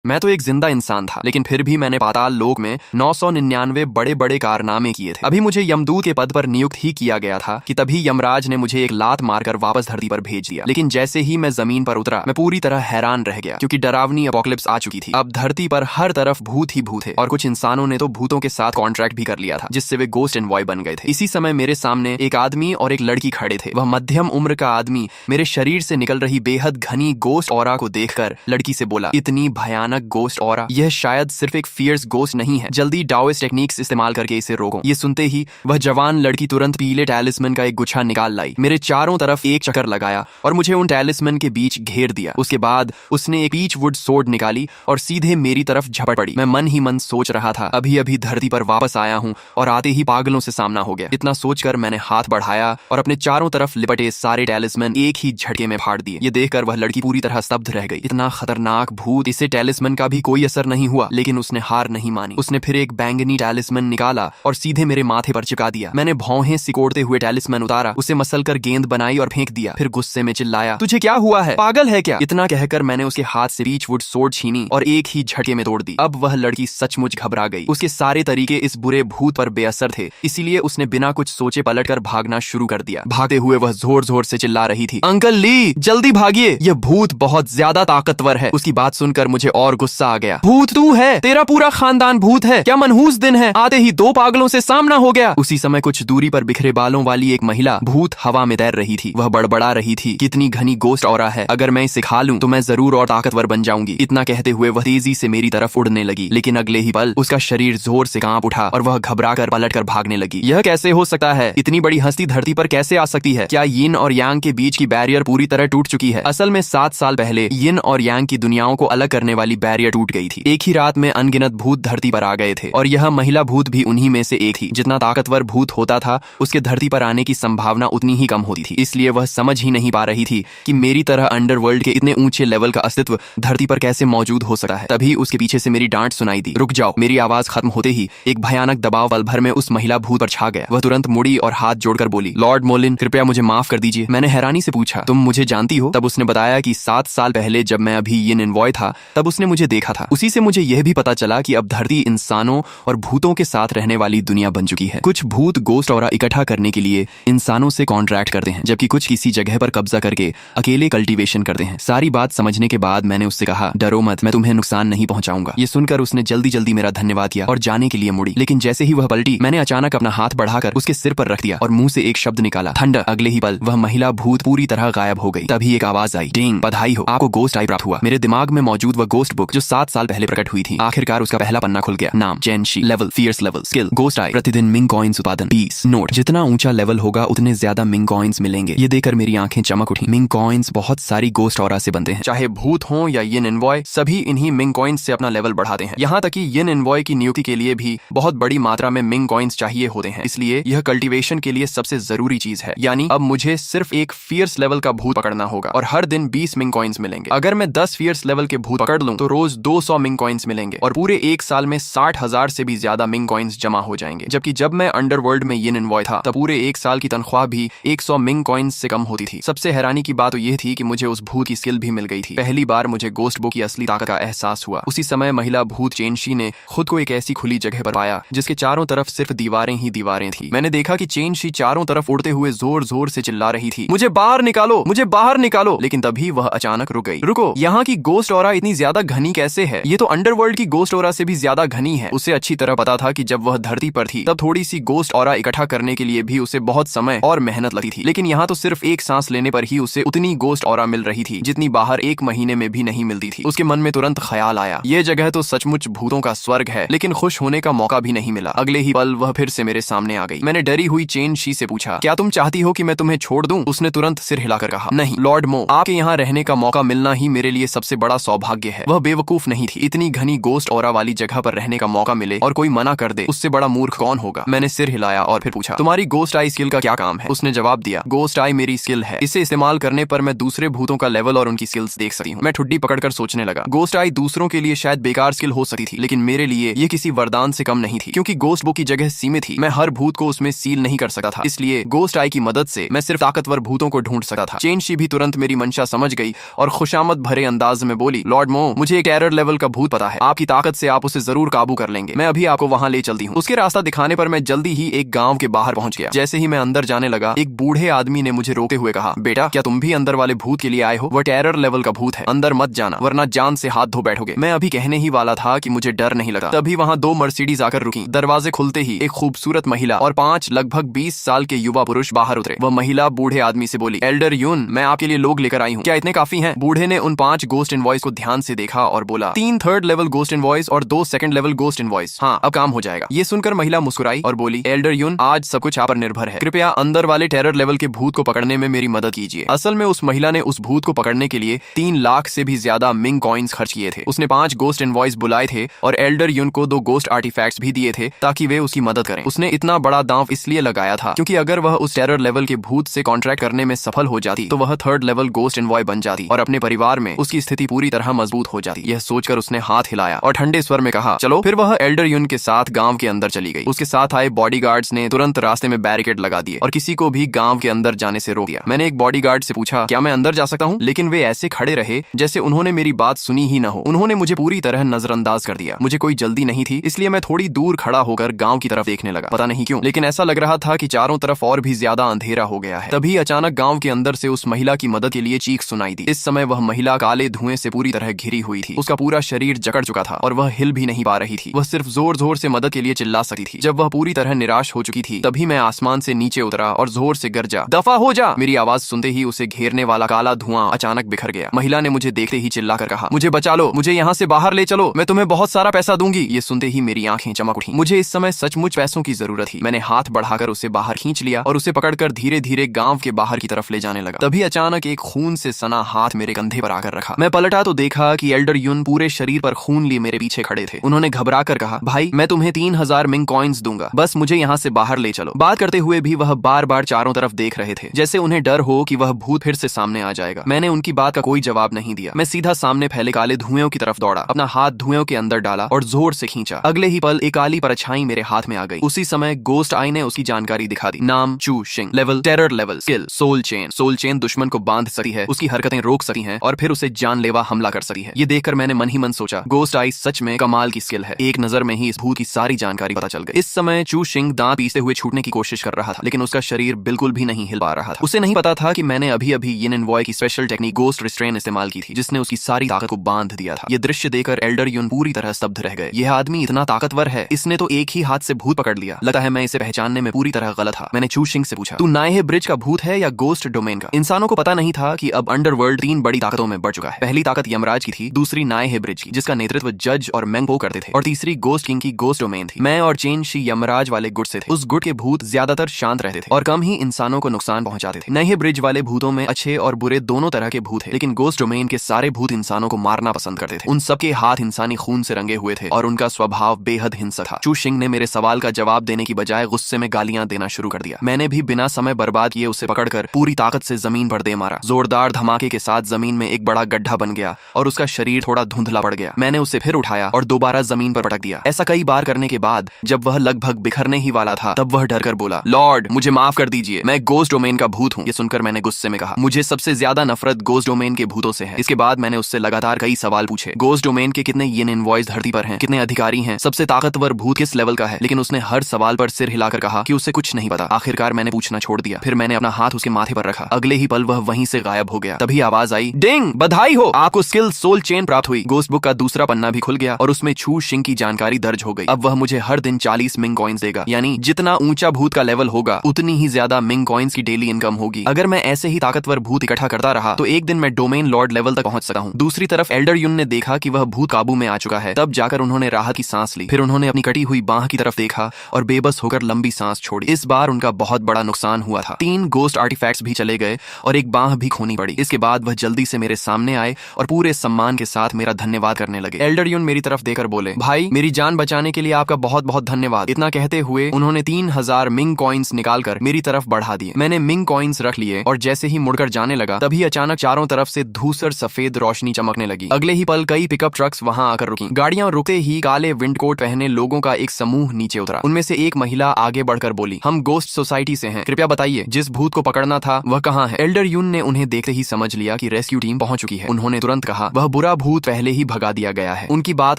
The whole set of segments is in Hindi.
मैं तो एक जिंदा इंसान था, लेकिन फिर भी मैंने पाताल लोक में 999 बड़े बड़े कारनामे किए थे। अभी मुझे यमदूत के पद पर नियुक्त ही किया गया था कि तभी यमराज ने मुझे एक लात मारकर वापस धरती पर भेज दिया। लेकिन जैसे ही मैं जमीन पर उतरा, मैं पूरी तरह हैरान रह गया, क्योंकि डरावनी एपोकलिप्स आ चुकी थी। अब धरती पर हर तरफ भूत ही भूत थे, और कुछ इंसानों ने तो भूतों के साथ कॉन्ट्रैक्ट भी कर लिया था, जिससे वे गोस्ट एनवॉय बन गए थे। इसी समय मेरे सामने एक आदमी और एक लड़की खड़े थे। वह मध्यम उम्र का आदमी मेरे शरीर से निकल रही बेहद घनी गोस्ट ऑरा को देखकर लड़की से बोला, इतनी भयानक गोस्ट ऑरा, यह शायद सिर्फ एक फियर्स गोस्ट नहीं है, जल्दी डाओइस्ट टेक्निक्स इस्तेमाल करके इसे रोको। ये सुनते ही वह जवान लड़की तुरंत पीले टैलिस्मन का एक गुच्छा निकाल लाई, मेरे चारों तरफ एक चक्कर लगाया और मुझे उन टैलिस्मन के बीच घेर दिया। उसके बाद उसने एक पीच वुड सोर्ड निकाली और सीधे मेरी तरफ झपट पड़ी। मैं मन ही मन सोच रहा था, अभी अभी धरती पर वापस आया हूँ और आते ही पागलों से सामना हो गया। इतना सोचकर मैंने हाथ बढ़ाया और अपने चारों तरफ लिपटे सारे टैलिस्मन एक ही झटके में फाड़ दिए। ये देखकर वह लड़की पूरी तरह स्तब्ध रह गई। इतना खतरनाक भूत, इसे टैलिस्मन का भी कोई असर नहीं हुआ, लेकिन उसने हार नहीं मानी। उसने फिर एक बैंगनी टैलिस्मन निकाला और सीधे मेरे माथे पर चिपका दिया। मैंने भौहें सिकोड़ते हुए टैलिस्मन उतारा, उसे मसलकर गेंद बनाई और फेंक दिया। फिर गुस्से में चिल्लाया, तुझे क्या हुआ है, पागल है क्या? इतना कहकर मैंने उसके हाथ से बीचवुड सोर्ड छीनी और एक ही झटके में तोड़ दी। अब वह लड़की सचमुच घबरा गई। उसके सारे तरीके इस बुरे भूत पर बेअसर थे, इसीलिए उसने बिना कुछ सोचे पलटकर भागना शुरू कर दिया। भागते हुए वह जोर जोर से चिल्ला रही थी, अंकल ली, जल्दी भागिए, यह भूत बहुत ज्यादा ताकतवर है। उसकी बात सुनकर मुझे और गुस्सा आ गया। भूत तू है, तेरा पूरा खानदान भूत है, क्या मनहूस दिन है, आते ही दो पागलों से सामना हो गया। उसी समय कुछ दूरी पर बिखरे बालों वाली एक महिला भूत हवा में तैर रही थी। वह बड़बड़ा रही थी, कितनी घनी गोस्ट ऑरा है, अगर मैं इसे खा लूं तो मैं जरूर और ताकतवर बन जाऊंगी। इतना कहते हुए वह तेजी से मेरी तरफ उड़ने लगी, लेकिन अगले ही पल उसका शरीर जोर से कांप उठा और वह घबराकर पलटकर भागने लगी। यह कैसे हो सकता है, इतनी बड़ी हस्ती धरती पर कैसे आ सकती है? क्या यिन और यांग के बीच की बैरियर पूरी तरह टूट चुकी है? असल में 7 साल पहले यिन और यांग की दुनियाओं को अलग करने वाली बैरियर टूट गई थी। एक ही रात में अनगिनत भूत धरती पर आ गए थे, और यह महिला भूत भी उन्हीं में से एक थी। जितना ताकतवर भूत होता था, उसके धरती पर आने की संभावना उतनी ही कम होती थी। इसलिए वह समझ ही नहीं पा रही थी कि मेरी तरह अंडरवर्ल्ड के इतने ऊंचे लेवल का अस्तित्व धरती पर कैसे मौजूद हो सकता है। तभी उसके पीछे से मेरी डांट सुनाई दी, रुक जाओ। मेरी आवाज खत्म होते ही एक भयानक दबाव पल भर में उस महिला भूत पर छा गया। वह तुरंत मुड़ी और हाथ जोड़कर बोली, लॉर्ड मोलिन, कृपया मुझे माफ कर दीजिए। मैंने हैरानी से पूछा, तुम मुझे जानती हो? तब उसने बताया कि 7 साल पहले जब मैं अभी यिन एनवॉय था, तब उसने मुझे देखा था। उसी से मुझे यह भी पता चला कि अब धरती इंसानों और भूतों के साथ रहने वाली दुनिया बन चुकी है। कुछ भूत गोस्ट ऑरा इकट्ठा करने के लिए इंसानों से कॉन्ट्रैक्ट करते हैं, जबकि कुछ किसी जगह पर कब्जा करके अकेले कल्टीवेशन करते हैं। सारी बात समझने के बाद मैंने उससे कहा, डरो मत, मैं तुम्हें नुकसान नहीं पहुंचाऊंगा। ये सुनकर उसने जल्दी जल्दी मेरा धन्यवाद किया और जाने के लिए मुड़ी, लेकिन जैसे ही वह पलटी, मैंने अचानक अपना हाथ बढ़ाकर उसके सिर पर रख दिया और मुंह से एक शब्द निकाला, थंडर। अगले ही पल वह महिला भूत पूरी तरह गायब हो गई। तभी एक आवाज आई, डिंग, बधाई हो, आपको गोस्ट आई प्राप्त हुआ। मेरे दिमाग में मौजूद वह गोस्ट बुक जो 7 साल पहले प्रकट हुई थी, आखिरकार उसका पहला पन्ना खुल गया। नाम जेनशी, level fierce level, skill ghost eye, प्रतिदिन मिंग कॉइन्स उत्पादन 20। नोट, जितना ऊंचा लेवल होगा उतने ज्यादा मिंग कॉइन्स मिलेंगे। ये देखकर मेरी आंखें चमक उठी। मिंग कॉइन्स बहुत सारी गोस्ट ऑरा से बनते हैं, चाहे भूत हो या यिन एनवॉय, सभी इन्हीं मिंग कॉइन्स से अपना लेवल बढ़ाते हैं। यहाँ तक कि यिन एनवॉय की नियुक्ति के लिए भी बहुत बड़ी मात्रा में मिंग कॉइन्स चाहिए होते हैं। इसलिए यह कल्टीवेशन के लिए सबसे जरूरी चीज है। यानी अब मुझे सिर्फ एक फियर्स लेवल का भूत पकड़ना होगा और हर दिन 20 मिंग कॉइन्स मिलेंगे। अगर मैं 10 फियर्स लेवल के भूत पकड़ लूं तो रोज 200 मिंग कॉइन्स मिलेंगे और पूरे एक साल में 60,000 से भी ज्यादा मिंग कॉइन्स जमा हो जाएंगे। जबकि जब मैं अंडरवर्ल्ड में यिन एनवॉय था, तब पूरे एक साल की तनख्वाह भी 100 मिंग कॉइन्स से कम होती थी। सबसे हैरानी की बात तो यह थी कि मुझे उस भूत की स्किल भी मिल गई थी। पहली बार मुझे गोस्ट बुक की असली ताकत का एहसास हुआ। उसी समय महिला भूत चेनशी ने खुद को एक ऐसी खुली जगह पर पाया जिसके चारों तरफ सिर्फ दीवारें ही दीवारें थी। मैंने देखा कि चेनशी चारों तरफ उड़ते हुए जोर जोर से चिल्ला रही थी, मुझे बाहर निकालो, मुझे बाहर निकालो। लेकिन तभी वह अचानक रुक गई। रुको, यहाँ की गोस्ट ऑरा इतनी ज्यादा घनी कैसे है? ये तो अंडरवर्ल्ड की गोस्ट ऑरा से भी ज्यादा घनी है। उसे अच्छी तरह पता था कि जब वह धरती पर थी तब थोड़ी सी गोस्ट ऑरा इकट्ठा करने के लिए भी उसे बहुत समय और मेहनत लगती थी, लेकिन यहाँ तो सिर्फ एक सांस लेने पर ही उसे उतनी गोस्ट ऑरा मिल रही थी जितनी बाहर 1 महीने में भी नहीं मिलती थी। उसके मन में तुरंत ख्याल आया, ये जगह तो सचमुच भूतों का स्वर्ग है, लेकिन खुश होने का मौका भी नहीं मिला। अगले ही पल वह फिर से मेरे सामने आ गई। मैंने डरी हुई चेनशी से पूछा, क्या तुम चाहती हो कि मैं तुम्हें छोड़ दूं? उसने तुरंत सिर हिलाकर कहा, नहीं लॉर्ड मो, आपके यहाँ रहने का मौका मिलना ही मेरे लिए सबसे बड़ा सौभाग्य है। वह बेवकूफ नहीं थी। इतनी घनी गोस्ट ऑरा वाली जगह पर रहने का मौका मिले और कोई मना कर दे, उससे बड़ा मूर्ख कौन होगा? मैंने सिर हिलाया और फिर पूछा, तुम्हारी गोस्ट आई स्किल का क्या काम है? उसने जवाब दिया, गोस्ट आई मेरी स्किल है, इसे इस्तेमाल करने पर मैं दूसरे भूतों का लेवल और उनकी स्किल्स देख सकती हूँ। मैं ठुड्डी पकड़कर सोचने लगा, गोस्ट आई दूसरों के लिए शायद बेकार स्किल हो सकती थी, लेकिन मेरे लिए ये किसी वरदान से कम नहीं थी, क्योंकि गोस्ट बुक की जगह सीमित थी। मैं हर भूत को उसमें सील नहीं कर सकता था, इसलिए गोस्ट आई की मदद से मैं सिर्फ ताकतवर भूतों को ढूंढ सकता था। चेनशी भी तुरंत मेरी मंशा समझ गई और खुशामद भरे अंदाज में बोली, लॉर्ड मो, मुझे मुझे एक टेरर लेवल का भूत पता है, आपकी ताकत से आप उसे जरूर काबू कर लेंगे, मैं अभी आपको वहां ले चलती हूँ। उसके रास्ता दिखाने पर मैं जल्दी ही एक गांव के बाहर पहुंच गया। जैसे ही मैं अंदर जाने लगा, एक बूढ़े आदमी ने मुझे रोकते हुए कहा, बेटा क्या तुम भी अंदर वाले भूत के लिए आए हो? वह टेरर लेवल का भूत है, अंदर मत जाना वरना जान से हाथ धो बैठोगे। मैं अभी कहने ही वाला था कि मुझे डर नहीं लगा, तभी वहां 2 मर्सिडीज आकर रुकी। दरवाजे खुलते ही एक खूबसूरत महिला और 5 लगभग 20 साल के युवा पुरुष बाहर उतरे। वह महिला बूढ़े आदमी से बोली, एल्डर यून, मैं आपके लिए लोग लेकर आई हूँ, क्या इतने काफी हैं? बूढ़े ने उन 5 गोस्ट इनवॉइस को ध्यान से देखा और बोला, 3 थर्ड लेवल गोस्ट इनवॉइस और 2 सेकंड लेवल गोस्ट इनवॉइस। हाँ, अब काम हो जाएगा। ये सुनकर महिला मुस्कुराई और बोली, एल्डर यून, आज सब कुछ आप पर निर्भर है, कृपया अंदर वाले टेरर लेवल के भूत को पकड़ने में मेरी मदद कीजिए। असल में उस महिला ने उस भूत को पकड़ने के लिए 3 लाख से भी ज्यादा मिंग कॉइन्स खर्च किए थे। उसने 5 गोस्ट इनवॉइस बुलाए थे और एल्डर यून को 2 गोस्ट आर्टिफैक्ट्स भी दिए थे ताकि वे उसकी मदद करें। उसने इतना बड़ा दांव इसलिए लगाया था क्योंकि अगर वह उस टेरर लेवल के भूत से कॉन्ट्रैक्ट करने में सफल हो जाती तो वह थर्ड लेवल गोस्ट इनवॉय बन जाती और अपने परिवार में उसकी स्थिति पूरी तरह मजबूत हो जाती। यह सोचकर उसने हाथ हिलाया और ठंडे स्वर में कहा, चलो। फिर वह एल्डर यून के साथ गांव के अंदर चली गई। उसके साथ आए बॉडीगार्ड्स ने तुरंत रास्ते में बैरिकेड लगा दिए और किसी को भी गांव के अंदर जाने से रोक दिया। मैंने एक बॉडीगार्ड से पूछा, क्या मैं अंदर जा सकता हूँ? लेकिन वे ऐसे खड़े रहे जैसे उन्होंने मेरी बात सुनी ही न हो। उन्होंने मुझे पूरी तरह नजरअंदाज कर दिया। मुझे कोई जल्दी नहीं थी, इसलिए मैं थोड़ी दूर खड़ा होकर गांव की तरफ देखने लगा। पता नहीं क्यों, लेकिन ऐसा लग रहा था कि चारों तरफ और भी ज्यादा अंधेरा हो गया है। तभी अचानक गांव के अंदर से उस महिला की मदद के लिए चीख सुनाई दी। इस समय वह महिला काले धुएं से पूरी तरह घिरी हुई थी। उसका पूरा शरीर जकड़ चुका था और वह हिल भी नहीं पा रही थी। वह सिर्फ जोर जोर से मदद के लिए चिल्ला सकती थी। जब वह पूरी तरह निराश हो चुकी थी, तभी मैं आसमान से नीचे उतरा और जोर से गरजा, दफा हो जा। मेरी आवाज सुनते ही उसे घेरने वाला काला धुआं अचानक बिखर गया। महिला ने मुझे देखते ही चिल्लाकर कहा, मुझे बचा लो, मुझे यहाँ से बाहर ले चलो, मैं तुम्हें बहुत सारा पैसा दूंगी। ये सुनते ही मेरी आंखें चमक उठी। मुझे इस समय सचमुच पैसों की जरूरत थी। मैंने हाथ बढ़ाकर उसे बाहर खींच लिया और उसे पकड़कर धीरे धीरे गांव के बाहर की तरफ ले जाने लगा। तभी अचानक एक खून से सना हाथ मेरे कंधे पर आकर रखा। मैं पलटा तो देखा कि एल्डर यून पूरे शरीर पर खून लिए मेरे पीछे खड़े थे। उन्होंने घबरा कर कहा, भाई मैं तुम्हें 3000 मिंग कॉइन्स दूंगा, बस मुझे यहाँ से बाहर ले चलो। बात करते हुए भी वह बार बार चारों तरफ देख रहे थे, जैसे उन्हें डर हो कि वह भूत फिर से सामने आ जाएगा। मैंने उनकी बात का कोई जवाब नहीं दिया। मैं सीधा सामने फैले काले धुएं की तरफ दौड़ा, अपना हाथ धुएं के अंदर डाला और जोर से खींचा। अगले ही पल एक काली परछाई मेरे हाथ में आ गई। उसी समय गोस्ट आई ने उसकी जानकारी दिखा दी। नाम Chu Shing, level terror level, skill soul chain. Soul chain दुश्मन को बांध सकती है, उसकी हरकतें रोक सकती हैं और फिर उसे जानलेवा हमला कर सकती है। ये देखकर मैंने मन ही मन सोचा, गोस्ट आई सच में कमाल की स्किल है। एक नजर में ही इस भूत की सारी जानकारी पता चल गई। इस समय चू शिंग दांत पीसते हुए छूटने की कोशिश कर रहा था, लेकिन उसका शरीर बिल्कुल भी नहीं हिल पा रहा था। उसे नहीं पता था कि मैंने अभी अभी यिन एनवॉय की स्पेशल टेक्निक गोस्ट रिस्ट्रेन इस्तेमाल की थी, जिसने उसकी सारी ताकत को बांध दिया था। ये दृश्य देखकर एल्डर यून पूरी तरह स्तब्ध रह गए। यह आदमी इतना ताकतवर है, इसने तो एक ही हाथ से भूत पकड़ लिया। लगता है मैं इसे पहचानने में पूरी तरह गलत था। मैंने चू शिंग से पूछा, तू नाये ब्रिज का भूत है या गोस्ट डोमेन का? इंसानों को पता नहीं था कि अब अंडरवर्ल्ड 3 बड़ी ताकतों में बढ़ चुका है। पहली ताकत यमराज की थी, दूसरी नाये ब्रिज की जिसका नेतृत्व जज और मेंगपो करते थे, और तीसरी गोस्ट किंग की गोस्ट डोमेन थी। मैं और चेन शी यमराज वाले गुट से थे। उस गुट के भूत ज्यादातर शांत रहते थे और कम ही इंसानों को नुकसान पहुंचाते थे। नये ब्रिज वाले भूतों में अच्छे और बुरे दोनों तरह के भूत थे, लेकिन गोस्ट डोमेन के सारे भूत इंसानों को मारना पसंद करते थे। उन सबके हाथ इंसानी खून से रंगे हुए थे और उनका स्वभाव बेहद हिंसक था। चू शिंग ने मेरे सवाल का जवाब देने की बजाय गुस्से में गालियां देना शुरू कर दिया। मैंने भी बिना समय बर्बाद किए उसे पकड़कर पूरी ताकत से जमीन पर दे मारा। जोरदार धमाके के साथ जमीन में एक बड़ा गड्ढा बन गया और उसका शरीर थोड़ा धुंधला पड़ गया। मैंने उसे फिर उठाया और दोबारा जमीन पर पटक दिया। ऐसा कई बार करने के बाद जब वह लगभग बिखरने ही वाला था, तब वह डरकर बोला, लॉर्ड मुझे माफ कर दीजिए, मैं गोस्ट डोमेन का भूत हूँ। ये सुनकर मैंने गुस्से में कहा, मुझे सबसे ज्यादा नफरत गोस्ट डोमेन के भूतों से है। इसके बाद मैंने उससे लगातार कई सवाल पूछे। गोस्ट डोमेन के कितने यिन एनवॉयज धरती पर हैं, कितने अधिकारी हैं, सबसे ताकतवर भूत किस लेवल का है, लेकिन उसने हर सवाल पर सिर हिलाकर कहा कि उसे कुछ नहीं पता। आखिरकार मैंने पूछना छोड़ दिया। फिर मैंने अपना हाथ उसके माथे पर रखा। अगले ही पल वह वहीं से गायब हो गया। तभी आवाज आई, डिंग, बधाई हो, आपको स्किल सोल चेन प्राप्त हुई। गोस्ट बुक का दूसरा पन्ना भी खुल गया और उसमें चू शिंग की जानकारी दर्ज हो गई। अब वह मुझे हर दिन 40 मिंग कॉइन्स देगा, यानी जितना ऊंचा भूत का लेवल होगा उतनी ही ज्यादा मिंग कॉइन्स की डेली इनकम होगी। अगर मैं ऐसे ही ताकतवर भूत इकट्ठा करता रहा तो एक दिन मैं डोमेन लॉर्ड लेवल तक पहुंच सकता हूं। दूसरी तरफ एल्डर यून ने देखा कि वह भूत काबू में आ चुका है। तब जाकर उन्होंने राहत की सांस ली। फिर उन्होंने अपनी कटी हुई बांह की तरफ देखा और बेबस होकर लंबी सांस छोड़ी। इस बार उनका बहुत बड़ा नुकसान हुआ था। 3 गोस्ट आर्टिफैक्ट्स भी चले गए और एक बांह भी खोनी पड़ी। इसके बाद वह जल्दी से मेरे सामने आए और पूरे सम्मान के साथ मेरा धन्यवाद करने लगे। एल्डर यून मेरी तरफ देकर बोले, भाई मेरी जान बचाने के लिए आपका बहुत बहुत धन्यवाद। इतना कहते हुए उन्होंने 3000 मिंग कॉइन्स निकालकर मेरी तरफ बढ़ा दिए। मैंने मिंग कॉइन्स रख लिए और जैसे ही मुड़कर जाने लगा, तभी अचानक चारों तरफ से धूसर सफेद रोशनी चमकने लगी। अगले ही पल कई पिकअप ट्रक्स वहां आकर रुकी। गाड़ियां रुकते ही काले विंडकोट पहने लोगों का एक समूह नीचे उतरा। उनमें से एक महिला आगे बढ़कर बोली, हम गोस्ट सोसाइटी से हैं, कृपया बताइए जिस भूत को पकड़ना था वह कहाँ है? एल्डर यून ने उन्हें देखते ही समझ लिया कि रेस्क्यू टीम पहुंच चुकी है। उन्होंने तुरंत कहा, वह बुरा भूत पहले ही भगा दिया गया है। उनकी बात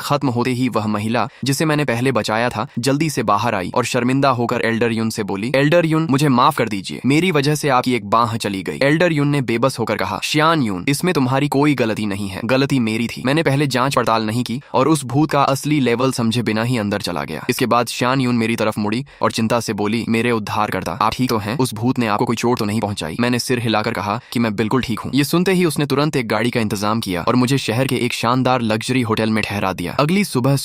खत्म होते ही वह महिला जिसे मैंने पहले बचाया था जल्दी से बाहर आई और शर्मिंदा होकर एल्डर युन से बोली, एल्डर युन, मुझे माफ कर दीजिए, मेरी वजह से आपकी एक बांह चली गई। एल्डर युन ने बेबस होकर कहा, श्यान युन, इसमें तुम्हारी कोई गलती नहीं है, गलती मेरी थी। मैंने पहले जांच पड़ताल नहीं की और उस भूत का असली लेवल समझे बिना ही अंदर चला गया। इसके बाद श्यान युन मेरी तरफ मुड़ी और चिंता से बोली, मेरे उद्धार करता, आप ठीक तो हैं? उस भूत ने आपको कोई चोट तो नहीं पहुंचाई? मैंने सिर हिलाकर कहा कि मैं बिल्कुल ठीक हूँ। ये सुनते ही उसने तुरंत एक गाड़ी का इंतजाम किया और मुझे शहर के एक शानदार लग्जरी होटल में ठहरा दिया। अगली सुबह